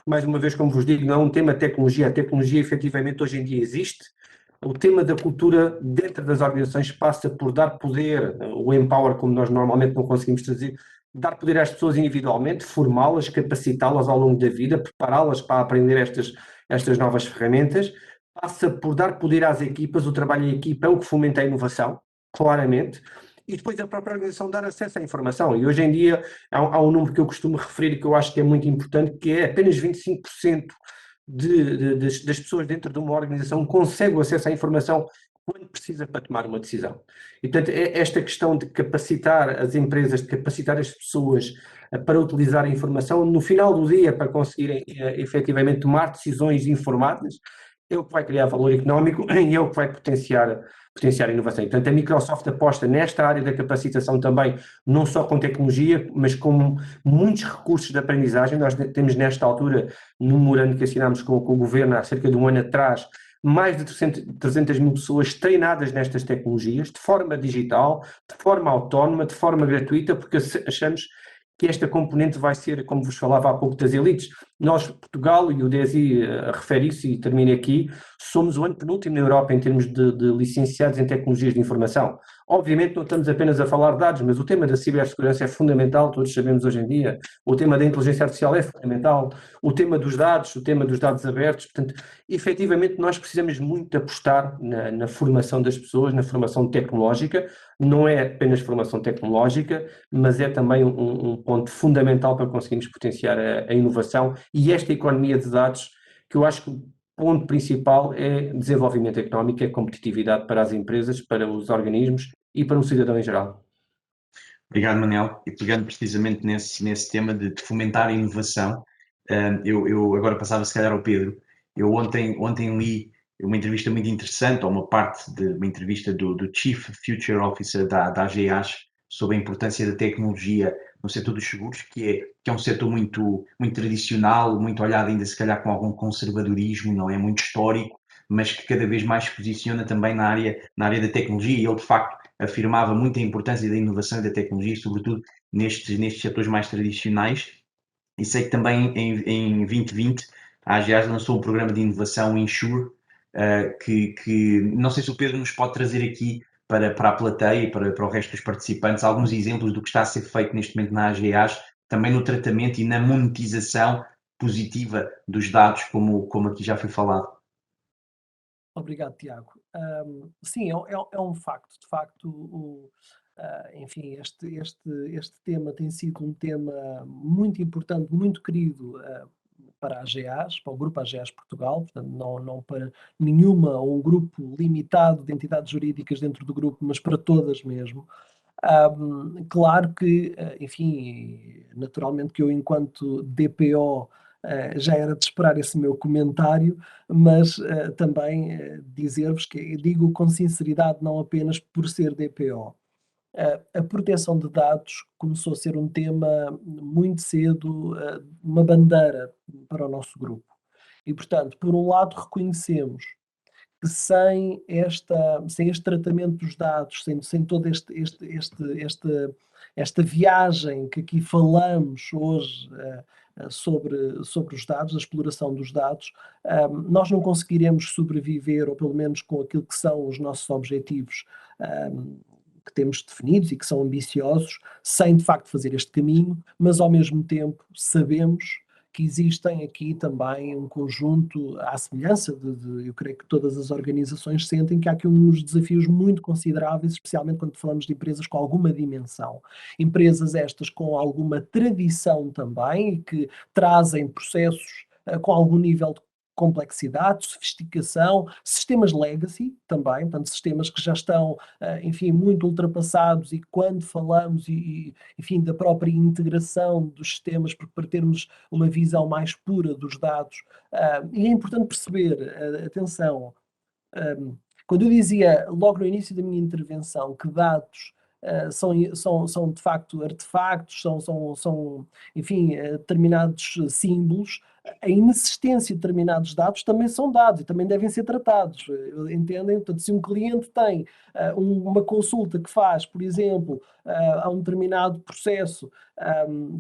mais uma vez, como vos digo, não é um tema de tecnologia, a tecnologia efetivamente hoje em dia existe. O tema da cultura dentro das organizações passa por dar poder, o empower, como nós normalmente não conseguimos trazer, dar poder às pessoas individualmente, formá-las, capacitá-las ao longo da vida, prepará-las para aprender estas novas ferramentas. Passa por dar poder às equipas, o trabalho em equipa é o que fomenta a inovação, claramente, e depois a própria organização dar acesso à informação. E hoje em dia há um número que eu costumo referir e que eu acho que é muito importante, que é apenas 25% das pessoas dentro de uma organização conseguem acesso à informação quando precisa para tomar uma decisão. E, portanto, esta questão de capacitar as empresas, de capacitar as pessoas para utilizar a informação, no final do dia, para conseguirem efetivamente tomar decisões informadas, é o que vai criar valor económico e é o que vai potenciar a inovação. E, portanto, a Microsoft aposta nesta área da capacitação também, não só com tecnologia, mas com muitos recursos de aprendizagem. Nós temos nesta altura, no memorando que assinámos com o Governo há cerca de um ano atrás, mais de 300 mil pessoas treinadas nestas tecnologias, de forma digital, de forma autónoma, de forma gratuita, porque achamos que esta componente vai ser, como vos falava há pouco, das elites. Nós, Portugal, e o DESI refere isso e termino aqui, somos o antepenúltimo na Europa em termos de licenciados em tecnologias de informação. Obviamente não estamos apenas a falar de dados, mas o tema da cibersegurança é fundamental, todos sabemos hoje em dia, o tema da inteligência artificial é fundamental, o tema dos dados abertos. Portanto, efetivamente nós precisamos muito apostar na formação das pessoas, na formação tecnológica. Não é apenas formação tecnológica, mas é também um ponto fundamental para conseguirmos potenciar a inovação e esta economia de dados, que eu acho que o ponto principal é desenvolvimento económico, é competitividade para as empresas, para os organismos e para o cidadão em geral. Obrigado, Manel. E pegando precisamente nesse tema de fomentar a inovação, eu agora passava se calhar ao Pedro. Eu ontem li uma entrevista muito interessante, ou uma parte de uma entrevista do Chief Future Officer da AGEAS sobre a importância da tecnologia no setor dos seguros, que é um setor muito, muito tradicional, muito olhado ainda se calhar com algum conservadorismo, não é muito histórico, mas que cada vez mais se posiciona também na área da tecnologia, e ele de facto afirmava muito a importância da inovação e da tecnologia, sobretudo nestes setores mais tradicionais. E sei que também em 2020 a AGEAS lançou um programa de inovação Insure, que não sei se o Pedro nos pode trazer aqui para a plateia e para o resto dos participantes alguns exemplos do que está a ser feito neste momento na AGEAS, também no tratamento e na monetização positiva dos dados, como aqui já foi falado. Obrigado, Tiago. Sim, é um facto. De facto, enfim, este tema tem sido um tema muito importante, muito querido para a AGEAS, para o Grupo AGEAS Portugal, portanto, não para nenhuma ou um grupo limitado de entidades jurídicas dentro do grupo, mas para todas mesmo. Claro que, enfim, naturalmente que eu, enquanto DPO, já era de esperar esse meu comentário, mas também dizer-vos que digo com sinceridade, não apenas por ser DPO. A proteção de dados começou a ser um tema muito cedo, uma bandeira para o nosso grupo. E, portanto, por um lado, reconhecemos que sem este tratamento dos dados, sem todo esta viagem que aqui falamos hoje sobre os dados, a exploração dos dados, nós não conseguiremos sobreviver, ou pelo menos com aquilo que são os nossos objetivos que temos definidos e que são ambiciosos, sem de facto fazer este caminho, mas ao mesmo tempo sabemos que existem aqui também um conjunto, à semelhança eu creio que todas as organizações sentem que há aqui uns desafios muito consideráveis, especialmente quando falamos de empresas com alguma dimensão. Empresas estas com alguma tradição também e que trazem processos com algum nível de complexidade, sofisticação, sistemas legacy também, portanto, sistemas que já estão, enfim, muito ultrapassados, e quando falamos, enfim, da própria integração dos sistemas, para termos uma visão mais pura dos dados, e é importante perceber, atenção, quando eu dizia logo no início da minha intervenção que dados são de facto artefactos, são enfim, determinados símbolos, a inexistência de determinados dados também são dados e também devem ser tratados, entendem? Portanto, se um cliente tem uma consulta que faz, por exemplo, a um determinado processo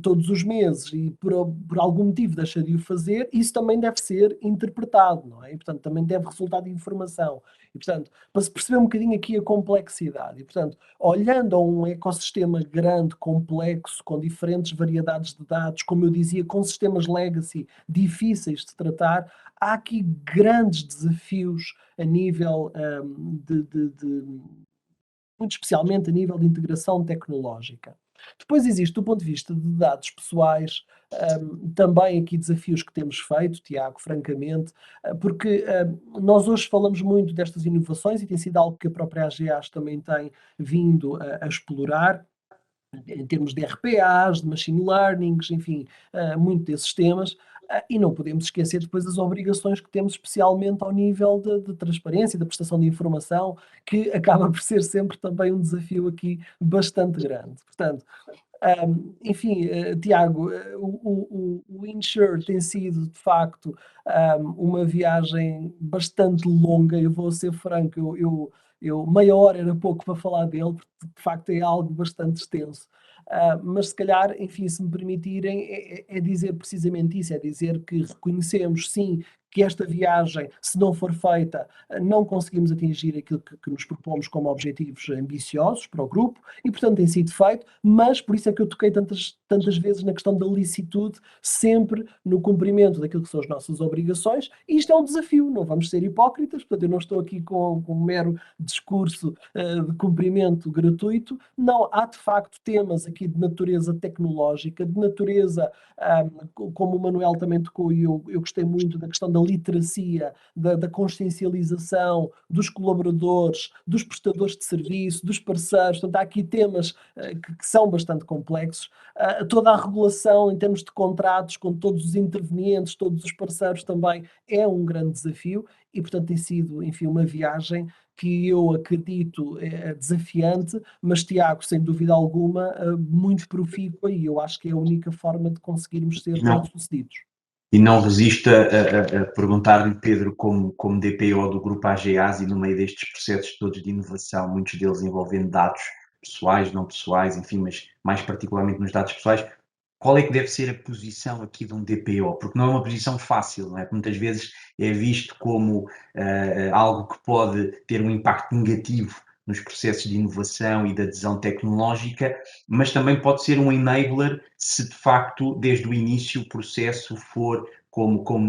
todos os meses e por algum motivo deixa de o fazer, isso também deve ser interpretado, não é? E, portanto, também deve resultar de informação. E, portanto, para se perceber um bocadinho aqui a complexidade, e, portanto, olhando a um ecossistema grande, complexo, com diferentes variedades de dados, como eu dizia, com sistemas legacy difíceis de tratar, há aqui grandes desafios a nível muito especialmente a nível de integração tecnológica. Depois existe, do ponto de vista de dados pessoais, também aqui desafios que temos feito, Tiago, francamente, porque nós hoje falamos muito destas inovações e tem sido algo que a própria AGEAS também tem vindo a explorar, em termos de RPAs, de machine learnings, enfim, muito desses temas, e não podemos esquecer depois as obrigações que temos, especialmente ao nível de transparência, da prestação de informação, que acaba por ser sempre também um desafio aqui bastante grande. Portanto, enfim, Tiago, o Insure tem sido, de facto, uma viagem bastante longa. Eu vou ser franco, meia hora era pouco para falar dele, porque de facto é algo bastante extenso. Mas se calhar, enfim, se me permitirem, é dizer precisamente isso, é dizer que reconhecemos, sim, que esta viagem, se não for feita, não conseguimos atingir aquilo que nos propomos como objetivos ambiciosos para o grupo, e portanto tem sido feito, mas por isso é que eu toquei tantas vezes na questão da licitude, sempre no cumprimento daquilo que são as nossas obrigações, e isto é um desafio, não vamos ser hipócritas, portanto eu não estou aqui com um mero discurso de cumprimento gratuito, não, há de facto temas aqui de natureza tecnológica, de natureza, como o Manuel também tocou, e eu gostei muito da questão da literacia, da consciencialização dos colaboradores, dos prestadores de serviço, dos parceiros. Portanto, há aqui temas que são bastante complexos. Toda a regulação em termos de contratos com todos os intervenientes, todos os parceiros também é um grande desafio e, portanto, tem sido, enfim, uma viagem que eu acredito é desafiante, mas, Tiago, sem dúvida alguma, muito profícua, e eu acho que é a única forma de conseguirmos ser bem-sucedidos. E não resisto a perguntar-lhe, Pedro, como DPO do Grupo AGEAS e no meio destes processos todos de inovação, muitos deles envolvendo dados pessoais, não pessoais, enfim, mas mais particularmente nos dados pessoais, qual é que deve ser a posição aqui de um DPO? Porque não é uma posição fácil, não é? Muitas vezes é visto como algo que pode ter um impacto negativo nos processos de inovação e de adesão tecnológica, mas também pode ser um enabler se de facto desde o início o processo for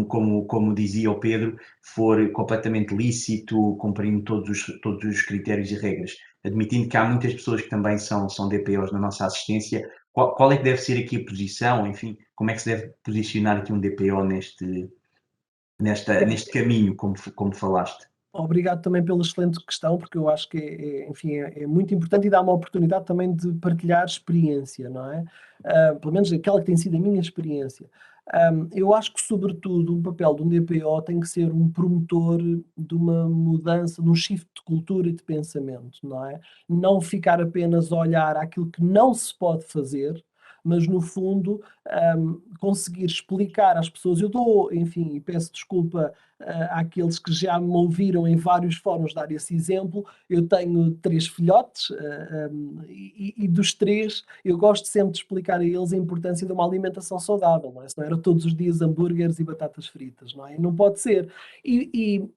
como dizia o Pedro, for completamente lícito, cumprindo todos os critérios e regras. Admitindo que há muitas pessoas que também são DPOs na nossa assistência, qual é que deve ser aqui a posição, enfim, como é que se deve posicionar aqui um DPO neste caminho, como falaste? Obrigado também pela excelente questão, porque eu acho que enfim, é muito importante e dá uma oportunidade também de partilhar experiência, não é? Pelo menos aquela que tem sido a minha experiência. Eu acho que, sobretudo, o papel de um DPO tem que ser um promotor de uma mudança, de um shift de cultura e de pensamento, não é? Não ficar apenas a olhar aquilo que não se pode fazer, mas, no fundo, conseguir explicar às pessoas. Eu dou, enfim, e peço desculpa àqueles que já me ouviram em vários fóruns dar esse exemplo. Eu tenho 3 filhotes e dos 3 eu gosto sempre de explicar a eles a importância de uma alimentação saudável, não é? Senão era todos os dias hambúrgueres e batatas fritas, não é? E não pode ser. E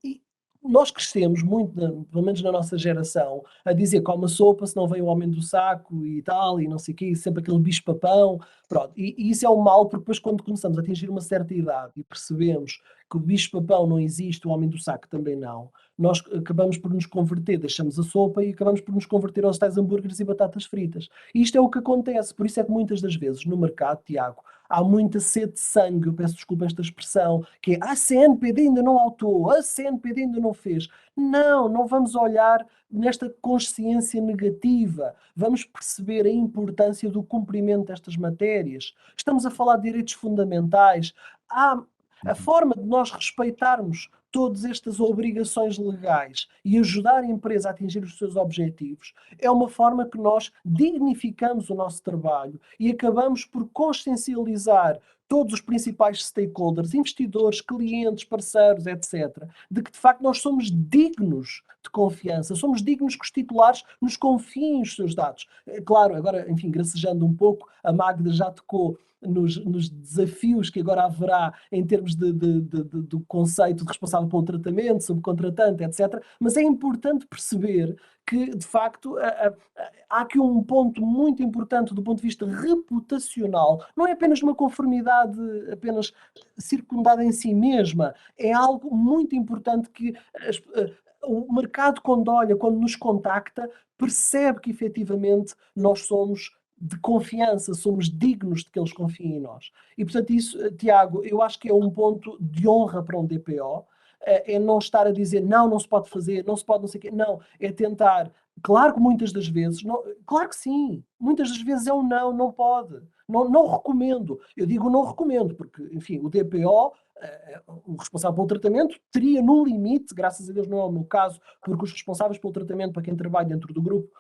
nós crescemos muito, pelo menos na nossa geração, a dizer coma sopa, senão vem o homem do saco e tal, e não sei o quê, e sempre aquele bicho-papão. Pronto, e isso é um mal, porque depois quando começamos a atingir uma certa idade e percebemos que o bicho-papão não existe, o homem do saco também não, nós acabamos por nos converter, deixamos a sopa e acabamos por nos converter aos tais hambúrgueres e batatas fritas. E isto é o que acontece, por isso é que muitas das vezes no mercado, Tiago, há muita sede de sangue, eu peço desculpa esta expressão, que é a CNPD ainda não autuou, a CNPD ainda não fez. Não vamos olhar nesta consciência negativa, vamos perceber a importância do cumprimento destas matérias. Estamos a falar de direitos fundamentais. A forma de nós respeitarmos todas estas obrigações legais e ajudar a empresa a atingir os seus objetivos é uma forma que nós dignificamos o nosso trabalho e acabamos por consciencializar todos os principais stakeholders, investidores, clientes, parceiros, etc., de que de facto nós somos dignos de confiança, somos dignos que os titulares nos confiem os seus dados. Claro, agora, enfim, gracejando um pouco, a Magda já tocou nos desafios que agora haverá em termos do conceito de responsável pelo tratamento, subcontratante, etc. Mas é importante perceber que, de facto, há aqui um ponto muito importante do ponto de vista reputacional. Não é apenas uma conformidade apenas circundada em si mesma. É algo muito importante que o mercado, quando olha, quando nos contacta, percebe que efetivamente nós somos de confiança, somos dignos de que eles confiem em nós. E, portanto, isso, Tiago, eu acho que é um ponto de honra para um DPO, é não estar a dizer não se pode fazer, não se pode não sei o quê. Não, é tentar. Claro que muitas das vezes, claro que sim, muitas das vezes é um não pode. Não recomendo. Eu digo não recomendo, porque, enfim, o DPO, o responsável pelo tratamento, teria no limite, graças a Deus não é o meu caso, porque os responsáveis pelo tratamento, para quem trabalha dentro do grupo,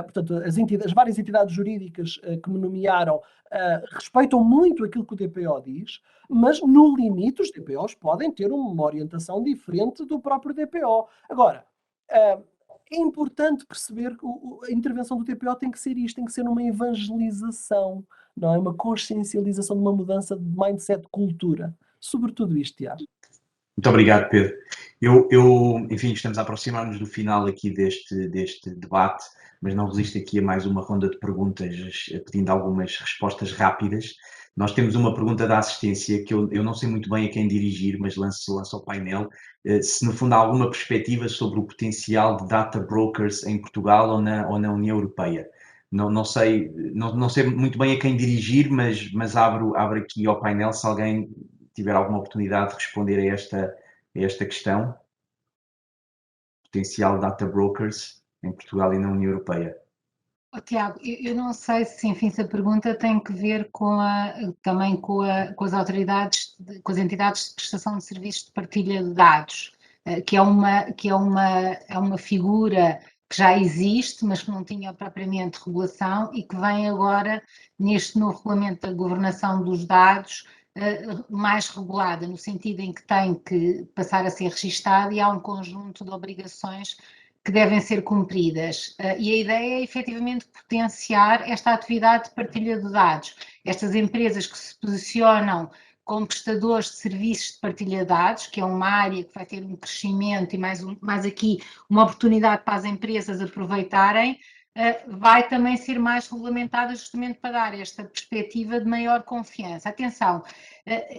portanto, as várias entidades jurídicas que me nomearam respeitam muito aquilo que o DPO diz, mas no limite os DPOs podem ter uma orientação diferente do próprio DPO. Agora, é importante perceber que a intervenção do DPO tem que ser isto, tem que ser uma evangelização, não é? Uma consciencialização de uma mudança de mindset, de cultura. Sobretudo isto, Tiago. Muito obrigado, Pedro. Enfim, estamos a aproximar-nos do final aqui deste debate, mas não resisto aqui a mais uma ronda de perguntas, pedindo algumas respostas rápidas. Nós temos uma pergunta da assistência que eu não sei muito bem a quem dirigir, mas lanço ao painel. Se no fundo há alguma perspectiva sobre o potencial de data brokers em Portugal ou na União Europeia. Não sei muito bem a quem dirigir, mas abro aqui ao painel se alguém tiver alguma oportunidade de responder a esta questão. Potencial data brokers em Portugal e na União Europeia. Tiago, eu não sei se, enfim, se a pergunta tem que ver também com as autoridades, com as entidades de prestação de serviços de partilha de dados, que é uma figura que já existe, mas que não tinha propriamente regulação e que vem agora, neste novo regulamento da governação dos dados, mais regulada, no sentido em que tem que passar a ser registada e há um conjunto de obrigações que devem ser cumpridas. E a ideia é efetivamente potenciar esta atividade de partilha de dados. Estas empresas que se posicionam como prestadores de serviços de partilha de dados, que é uma área que vai ter um crescimento e mais aqui uma oportunidade para as empresas aproveitarem, vai também ser mais regulamentada justamente para dar esta perspectiva de maior confiança. Atenção,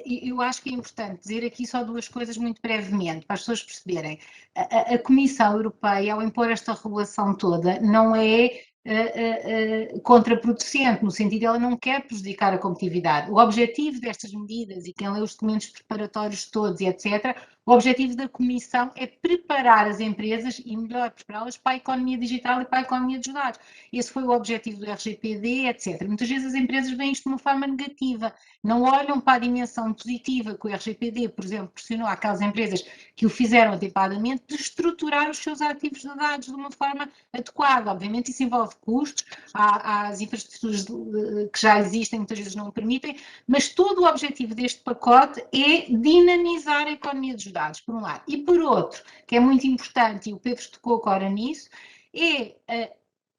eu acho que é importante dizer aqui só duas coisas muito brevemente, para as pessoas perceberem. A Comissão Europeia, ao impor esta regulação toda, não é contraproducente, no sentido de ela não quer prejudicar a competitividade. O objetivo destas medidas, e quem lê os documentos preparatórios todos e etc., o objetivo da Comissão é preparar as empresas e melhor prepará-las para a economia digital e para a economia dos dados. Esse foi o objetivo do RGPD, etc. Muitas vezes as empresas veem isto de uma forma negativa, não olham para a dimensão positiva que o RGPD, por exemplo, proporcionou àquelas empresas que o fizeram adequadamente, de estruturar os seus ativos de dados de uma forma adequada. Obviamente isso envolve custos, há as infraestruturas que já existem, muitas vezes não o permitem, mas todo o objetivo deste pacote é dinamizar a economia dos dados, por um lado. E por outro, que é muito importante, e o Pedro tocou agora nisso, é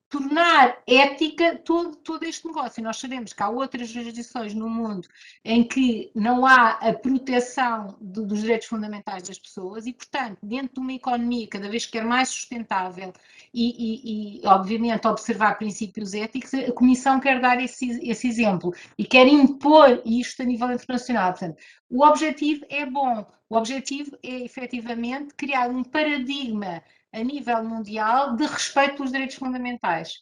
tornar ética todo este negócio. Nós sabemos que há outras jurisdições no mundo em que não há a proteção dos direitos fundamentais das pessoas e, portanto, dentro de uma economia cada vez que é mais sustentável e obviamente, observar princípios éticos, a Comissão quer dar esse exemplo e quer impor isto a nível internacional. Portanto, o objetivo é bom. O objetivo é, efetivamente, criar um paradigma a nível mundial de respeito pelos direitos fundamentais.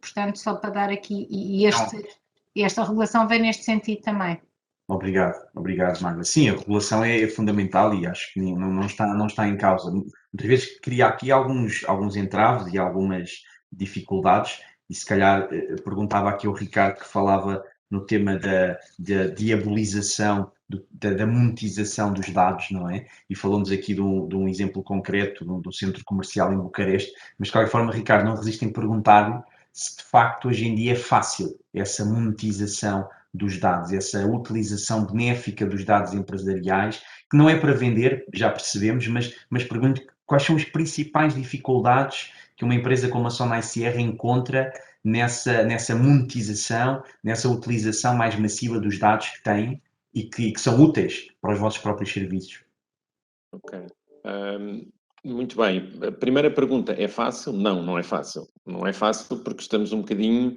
Portanto, só para dar aqui, esta regulação vem neste sentido também. Obrigado, Magda. Sim, a regulação é fundamental e acho que não está em causa. Muitas vezes cria aqui alguns entraves e algumas dificuldades e se calhar perguntava aqui ao Ricardo que falava no tema da diabolização, da monetização dos dados, não é? E falamos aqui de um exemplo concreto do centro comercial em Bucareste, mas de qualquer forma, Ricardo, não resisto em perguntar-lhe se de facto hoje em dia é fácil essa monetização dos dados, essa utilização benéfica dos dados empresariais, que não é para vender, já percebemos, mas pergunto quais são as principais dificuldades que uma empresa como a Sona ICR encontra nessa monetização, nessa utilização mais massiva dos dados que têm e que são úteis para os vossos próprios serviços. Ok. Muito bem. A primeira pergunta, é fácil? Não é fácil. Não é fácil porque estamos um bocadinho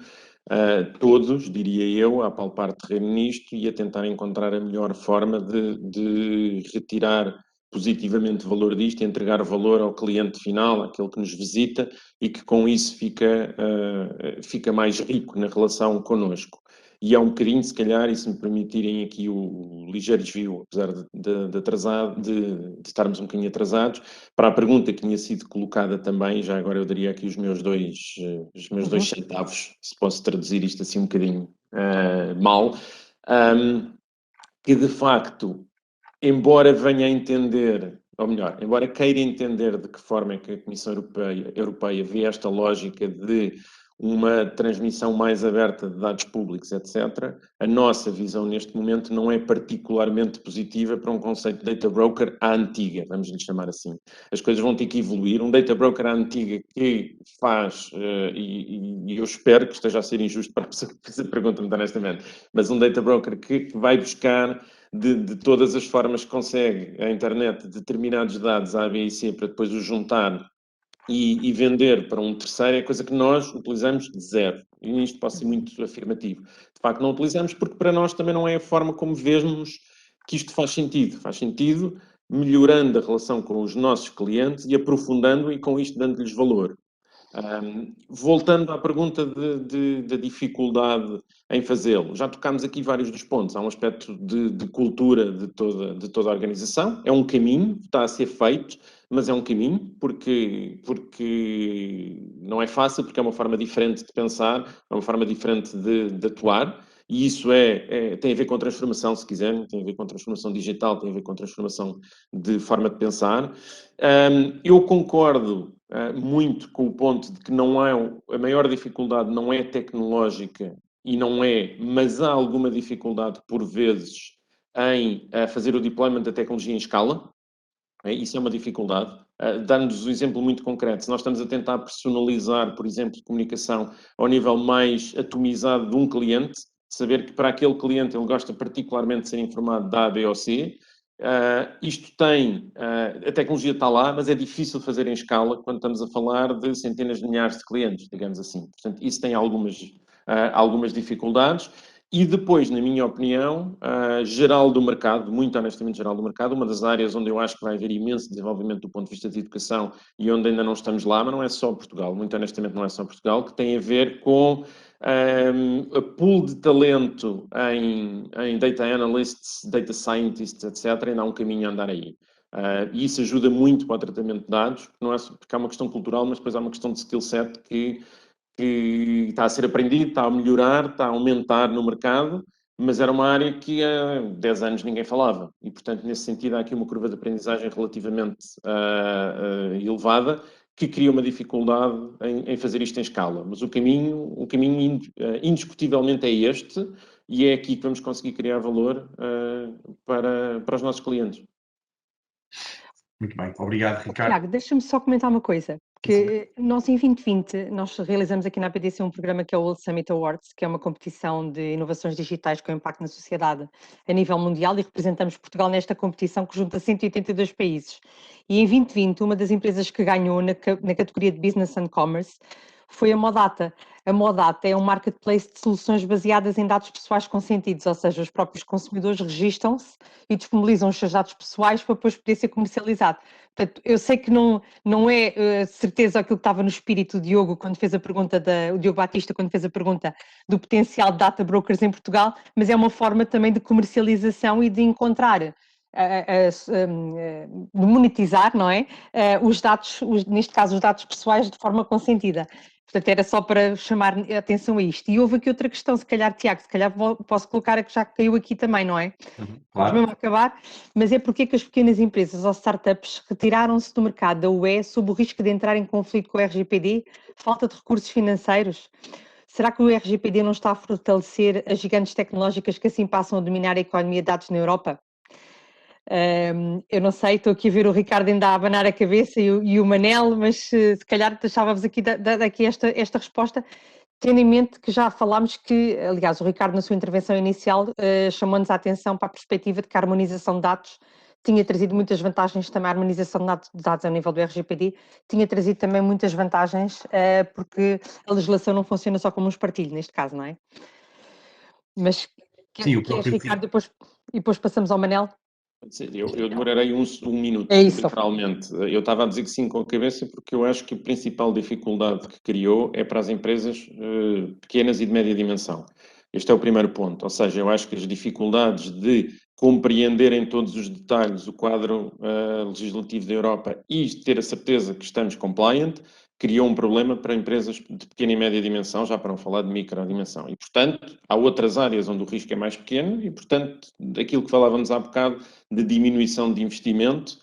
todos, diria eu, a palpar terreno nisto e a tentar encontrar a melhor forma de retirar positivamente valor disto e entregar valor ao cliente final, àquele que nos visita e que com isso fica mais rico na relação connosco. E é um bocadinho, se calhar, e se me permitirem aqui o ligeiro desvio, apesar de estarmos um bocadinho atrasados, para a pergunta que tinha sido colocada também, já agora eu daria aqui os meus dois centavos, se posso traduzir isto assim um bocadinho mal, que de facto, embora venha a entender, ou melhor, embora queira entender de que forma é que a Comissão Europeia vê esta lógica de uma transmissão mais aberta de dados públicos, etc., a nossa visão neste momento não é particularmente positiva para um conceito de data broker à antiga, vamos lhe chamar assim. As coisas vão ter que evoluir. Um data broker à antiga que faz, e eu espero que esteja a ser injusto para a pessoa que fez a pergunta, muito honestamente, mas um data broker que vai buscar de todas as formas que consegue a internet determinados dados A, B e C para depois os juntar e vender para um terceiro é coisa que nós utilizamos de zero. E isto pode ser muito afirmativo. De facto, não utilizamos porque para nós também não é a forma como vemos que isto faz sentido. Faz sentido melhorando a relação com os nossos clientes e aprofundando e com isto dando-lhes valor. Voltando à pergunta da dificuldade em fazê-lo, já tocámos aqui vários dos pontos. Há um aspecto de cultura de toda a organização. É um caminho, está a ser feito, mas é um caminho, porque não é fácil, porque é uma forma diferente de pensar, é uma forma diferente de atuar, e isso tem a ver com transformação, se quiserem, tem a ver com transformação digital, tem a ver com transformação de forma de pensar. Eu concordo muito com o ponto de que a maior dificuldade não é tecnológica, e não é, mas há alguma dificuldade, por vezes, em fazer o deployment da tecnologia em escala. Isso é uma dificuldade. Dando-nos um exemplo muito concreto, se nós estamos a tentar personalizar, por exemplo, comunicação ao nível mais atomizado de um cliente, saber que para aquele cliente ele gosta particularmente de ser informado da A, B ou C, Isto tem, a tecnologia está lá, mas é difícil de fazer em escala quando estamos a falar de centenas de milhares de clientes, digamos assim. Portanto, isso tem algumas dificuldades. E depois, na minha opinião, geral do mercado, muito honestamente geral do mercado, uma das áreas onde eu acho que vai haver imenso desenvolvimento do ponto de vista de educação e onde ainda não estamos lá, mas não é só Portugal, muito honestamente não é só Portugal, que tem a ver com a pool de talento em data analysts, data scientists, etc., ainda há um caminho a andar aí. E isso ajuda muito para o tratamento de dados, porque há uma questão cultural, mas depois há uma questão de skill set que está a ser aprendido, está a melhorar, está a aumentar no mercado, mas era uma área que há 10 anos ninguém falava. E, portanto, nesse sentido, há aqui uma curva de aprendizagem relativamente elevada, que cria uma dificuldade em fazer isto em escala. Mas o caminho indiscutivelmente é este, e é aqui que vamos conseguir criar valor para os nossos clientes. Muito bem, obrigado, Ricardo. Tiago, deixa-me só comentar uma coisa, que nós em 2020, nós realizamos aqui na APDC um programa que é o World Summit Awards, que é uma competição de inovações digitais com impacto na sociedade a nível mundial, e representamos Portugal nesta competição que junta 182 países. E em 2020, uma das empresas que ganhou na categoria de Business and Commerce foi a Modata. A Modata é um marketplace de soluções baseadas em dados pessoais consentidos, ou seja, os próprios consumidores registram-se e disponibilizam os seus dados pessoais para depois poder ser comercializado. Portanto, eu sei que não é certeza aquilo que estava no espírito do Diogo quando fez a pergunta, o Diogo Batista quando fez a pergunta do potencial de data brokers em Portugal, mas é uma forma também de comercialização e de encontrar, de monetizar, não é? Os dados, neste caso os dados pessoais, de forma consentida. Portanto, era só para chamar a atenção a isto. E houve aqui outra questão, se calhar, Tiago, se calhar posso colocar a que já caiu aqui também, não é? Claro. Vamos mesmo acabar, mas é porque que as pequenas empresas ou startups retiraram-se do mercado da UE sob o risco de entrar em conflito com o RGPD, falta de recursos financeiros? Será que o RGPD não está a fortalecer as gigantes tecnológicas que assim passam a dominar a economia de dados na Europa? Eu não sei, estou aqui a ver o Ricardo ainda a abanar a cabeça e o Manel, mas se calhar deixávamos aqui daqui esta resposta, tendo em mente que já falámos que, aliás, o Ricardo na sua intervenção inicial chamou-nos a atenção para a perspectiva de que a harmonização de dados tinha trazido muitas vantagens também, a harmonização de dados ao nível do RGPD tinha trazido também muitas vantagens, porque a legislação não funciona só como um espartilho, neste caso, não é? Mas, Sim, Ricardo, e depois passamos ao Manel? Eu demorarei um minuto, é isso, literalmente. Eu estava a dizer que sim com a cabeça porque eu acho que a principal dificuldade que criou é para as empresas pequenas e de média dimensão. Este é o primeiro ponto, ou seja, eu acho que as dificuldades de compreender em todos os detalhes o quadro legislativo da Europa e ter a certeza que estamos compliant criou um problema para empresas de pequena e média dimensão, já para não falar de microdimensão. E, portanto, há outras áreas onde o risco é mais pequeno e, portanto, daquilo que falávamos há bocado de diminuição de investimento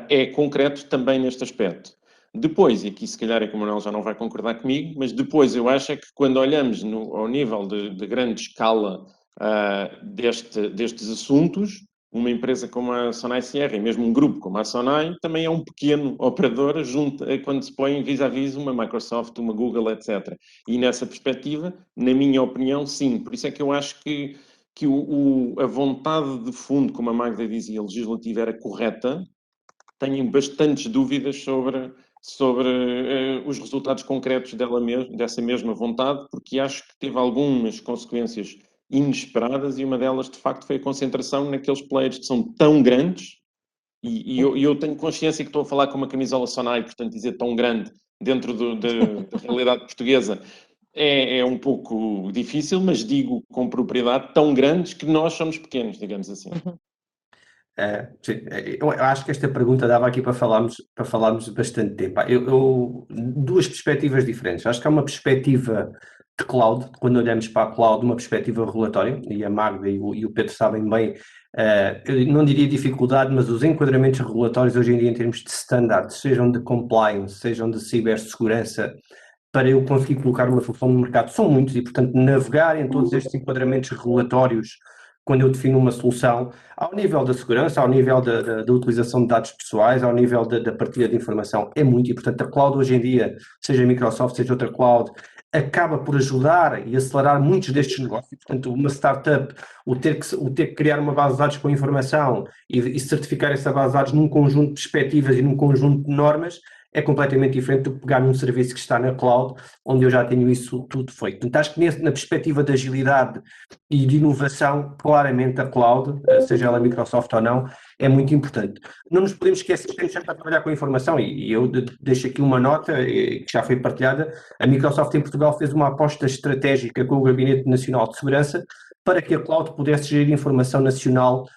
é concreto também neste aspecto. Depois, e aqui se calhar é que o Manuel já não vai concordar comigo, mas depois eu acho é que quando olhamos ao nível de grande escala destes assuntos, uma empresa como a Sonai Sierra e mesmo um grupo como a Sonai também é um pequeno operador quando se põe vis-à-vis uma Microsoft, uma Google, etc. E nessa perspectiva, na minha opinião, sim. Por isso é que eu acho que a vontade de fundo, como a Magda dizia, legislativa era correta. Tenho bastantes dúvidas sobre os resultados concretos dessa mesma vontade, porque acho que teve algumas consequências inesperadas e uma delas, de facto, foi a concentração naqueles players que são tão grandes e eu tenho consciência que estou a falar com uma camisola Sonai, portanto dizer tão grande dentro da realidade portuguesa é um pouco difícil, mas digo com propriedade, tão grandes que nós somos pequenos, digamos assim. Sim, eu acho que esta pergunta dava aqui para falarmos bastante tempo. Duas perspectivas diferentes. Acho que há uma perspectiva de cloud, quando olhamos para a cloud, uma perspectiva regulatória, e a Magda e o Pedro sabem bem, eu não diria dificuldade, mas os enquadramentos regulatórios hoje em dia em termos de standards, sejam de compliance, sejam de cibersegurança, para eu conseguir colocar uma solução no mercado, são muitos e, portanto, navegar em todos estes enquadramentos regulatórios quando eu defino uma solução, ao nível da segurança, ao nível da utilização de dados pessoais, ao nível da partilha de informação, é muito, e portanto a cloud hoje em dia, seja a Microsoft, seja outra cloud, acaba por ajudar e acelerar muitos destes negócios. Portanto, uma startup, o ter que criar uma base de dados com informação e certificar essa base de dados num conjunto de perspectivas e num conjunto de normas é completamente diferente do que pegar num serviço que está na cloud, onde eu já tenho isso tudo feito. Portanto, acho que na perspectiva de agilidade e de inovação, claramente a cloud, seja ela Microsoft ou não, é muito importante. Não nos podemos esquecer que temos sempre a trabalhar com a informação, e eu deixo aqui uma nota que já foi partilhada. A Microsoft em Portugal fez uma aposta estratégica com o Gabinete Nacional de Segurança para que a cloud pudesse gerir informação nacional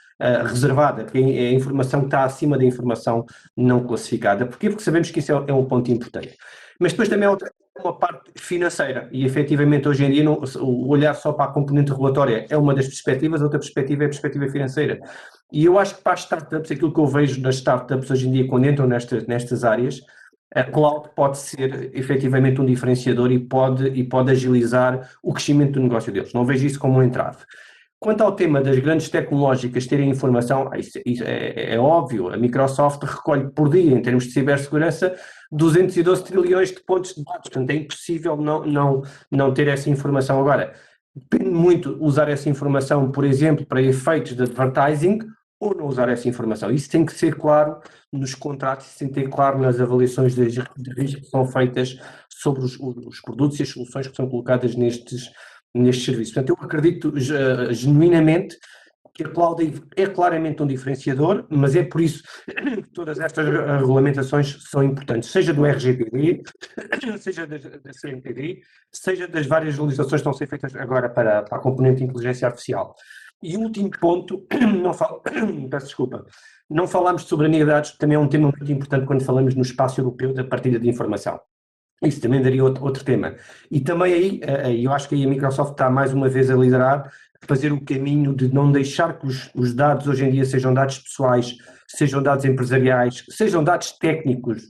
reservada, porque a informação que está acima da informação não classificada. Porquê? Porque sabemos que isso é um ponto importante. Mas depois também há uma parte financeira, e efetivamente hoje em dia o olhar só para a componente regulatória é uma das perspectivas, outra perspectiva é a perspectiva financeira. E eu acho que para as startups, aquilo que eu vejo nas startups hoje em dia, quando entram nestas áreas, a cloud pode ser efetivamente um diferenciador e pode agilizar o crescimento do negócio deles. Não vejo isso como um entrave. Quanto ao tema das grandes tecnológicas terem informação, isso é óbvio, a Microsoft recolhe por dia, em termos de cibersegurança, 212 trilhões de pontos de dados, portanto é impossível não ter essa informação. Agora, depende muito usar essa informação, por exemplo, para efeitos de advertising, ou não usar essa informação. Isso tem que ser claro nos contratos, isso tem que ser claro nas avaliações de risco que são feitas sobre os produtos e as soluções que são colocadas nestes serviços. Portanto, eu acredito genuinamente que a cloud é claramente um diferenciador, mas é por isso que todas estas regulamentações são importantes, seja do RGPD, seja da CMPD, seja das várias legislações que estão a ser feitas agora para a componente de inteligência artificial. E o último ponto, peço desculpa, não falámos de soberania de dados, que também é um tema muito importante quando falamos no espaço europeu da partilha de informação. Isso também daria outro tema. E também aí eu acho que aí a Microsoft está mais uma vez a liderar, a fazer o caminho de não deixar que os dados hoje em dia sejam dados pessoais, sejam dados empresariais, sejam dados técnicos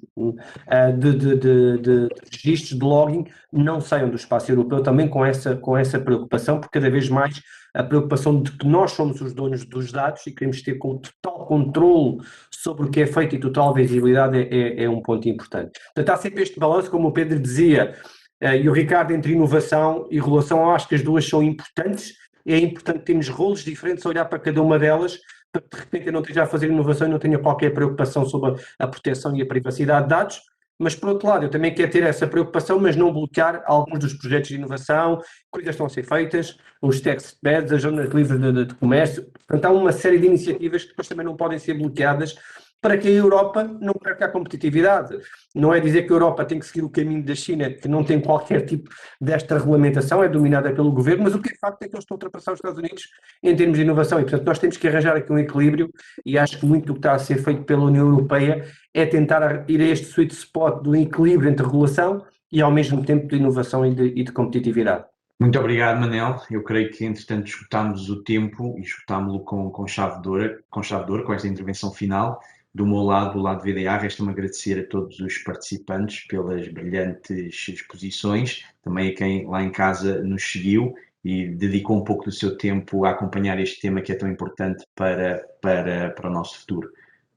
de registros de login, não saiam do espaço europeu, também com essa preocupação, porque cada vez mais a preocupação de que nós somos os donos dos dados e queremos ter total controle sobre o que é feito e total visibilidade é um ponto importante. Portanto, há sempre este balanço, como o Pedro dizia, e o Ricardo, entre inovação e regulação, eu acho que as duas são importantes. É importante termos rolos diferentes, olhar para cada uma delas, para que de repente eu não esteja a fazer inovação e não tenha qualquer preocupação sobre a proteção e a privacidade de dados. Mas, por outro lado, eu também quero ter essa preocupação, mas não bloquear alguns dos projetos de inovação, coisas estão a ser feitas, os taxpads, as zonas livres de comércio. Portanto, há uma série de iniciativas que depois também não podem ser bloqueadas para que a Europa não perca a competitividade. Não é dizer que a Europa tem que seguir o caminho da China, que não tem qualquer tipo desta regulamentação, é dominada pelo governo, mas o que é facto é que eles estão a ultrapassar os Estados Unidos em termos de inovação e, portanto, nós temos que arranjar aqui um equilíbrio e acho que muito do que está a ser feito pela União Europeia é tentar ir a este sweet spot do equilíbrio entre regulação e, ao mesmo tempo, de inovação e de competitividade. Muito obrigado, Manel. Eu creio que, entretanto, esgotámos o tempo e esgotámo-lo com chave de ouro, com esta intervenção final. Do meu lado, do lado VDA, resta-me agradecer a todos os participantes pelas brilhantes exposições, também a quem lá em casa nos seguiu e dedicou um pouco do seu tempo a acompanhar este tema que é tão importante para o nosso futuro.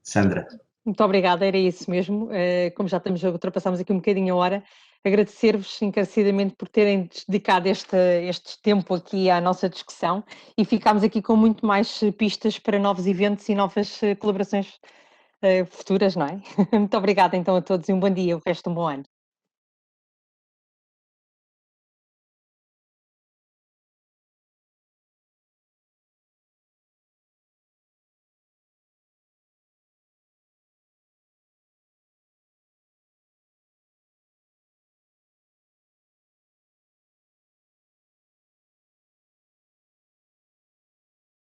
Sandra. Muito obrigada, era isso mesmo. Como já ultrapassamos aqui um bocadinho a hora, agradecer-vos encarecidamente por terem dedicado este tempo aqui à nossa discussão e ficámos aqui com muito mais pistas para novos eventos e novas colaborações futuras, não é? Muito obrigada então a todos e um bom dia, o resto de um bom ano.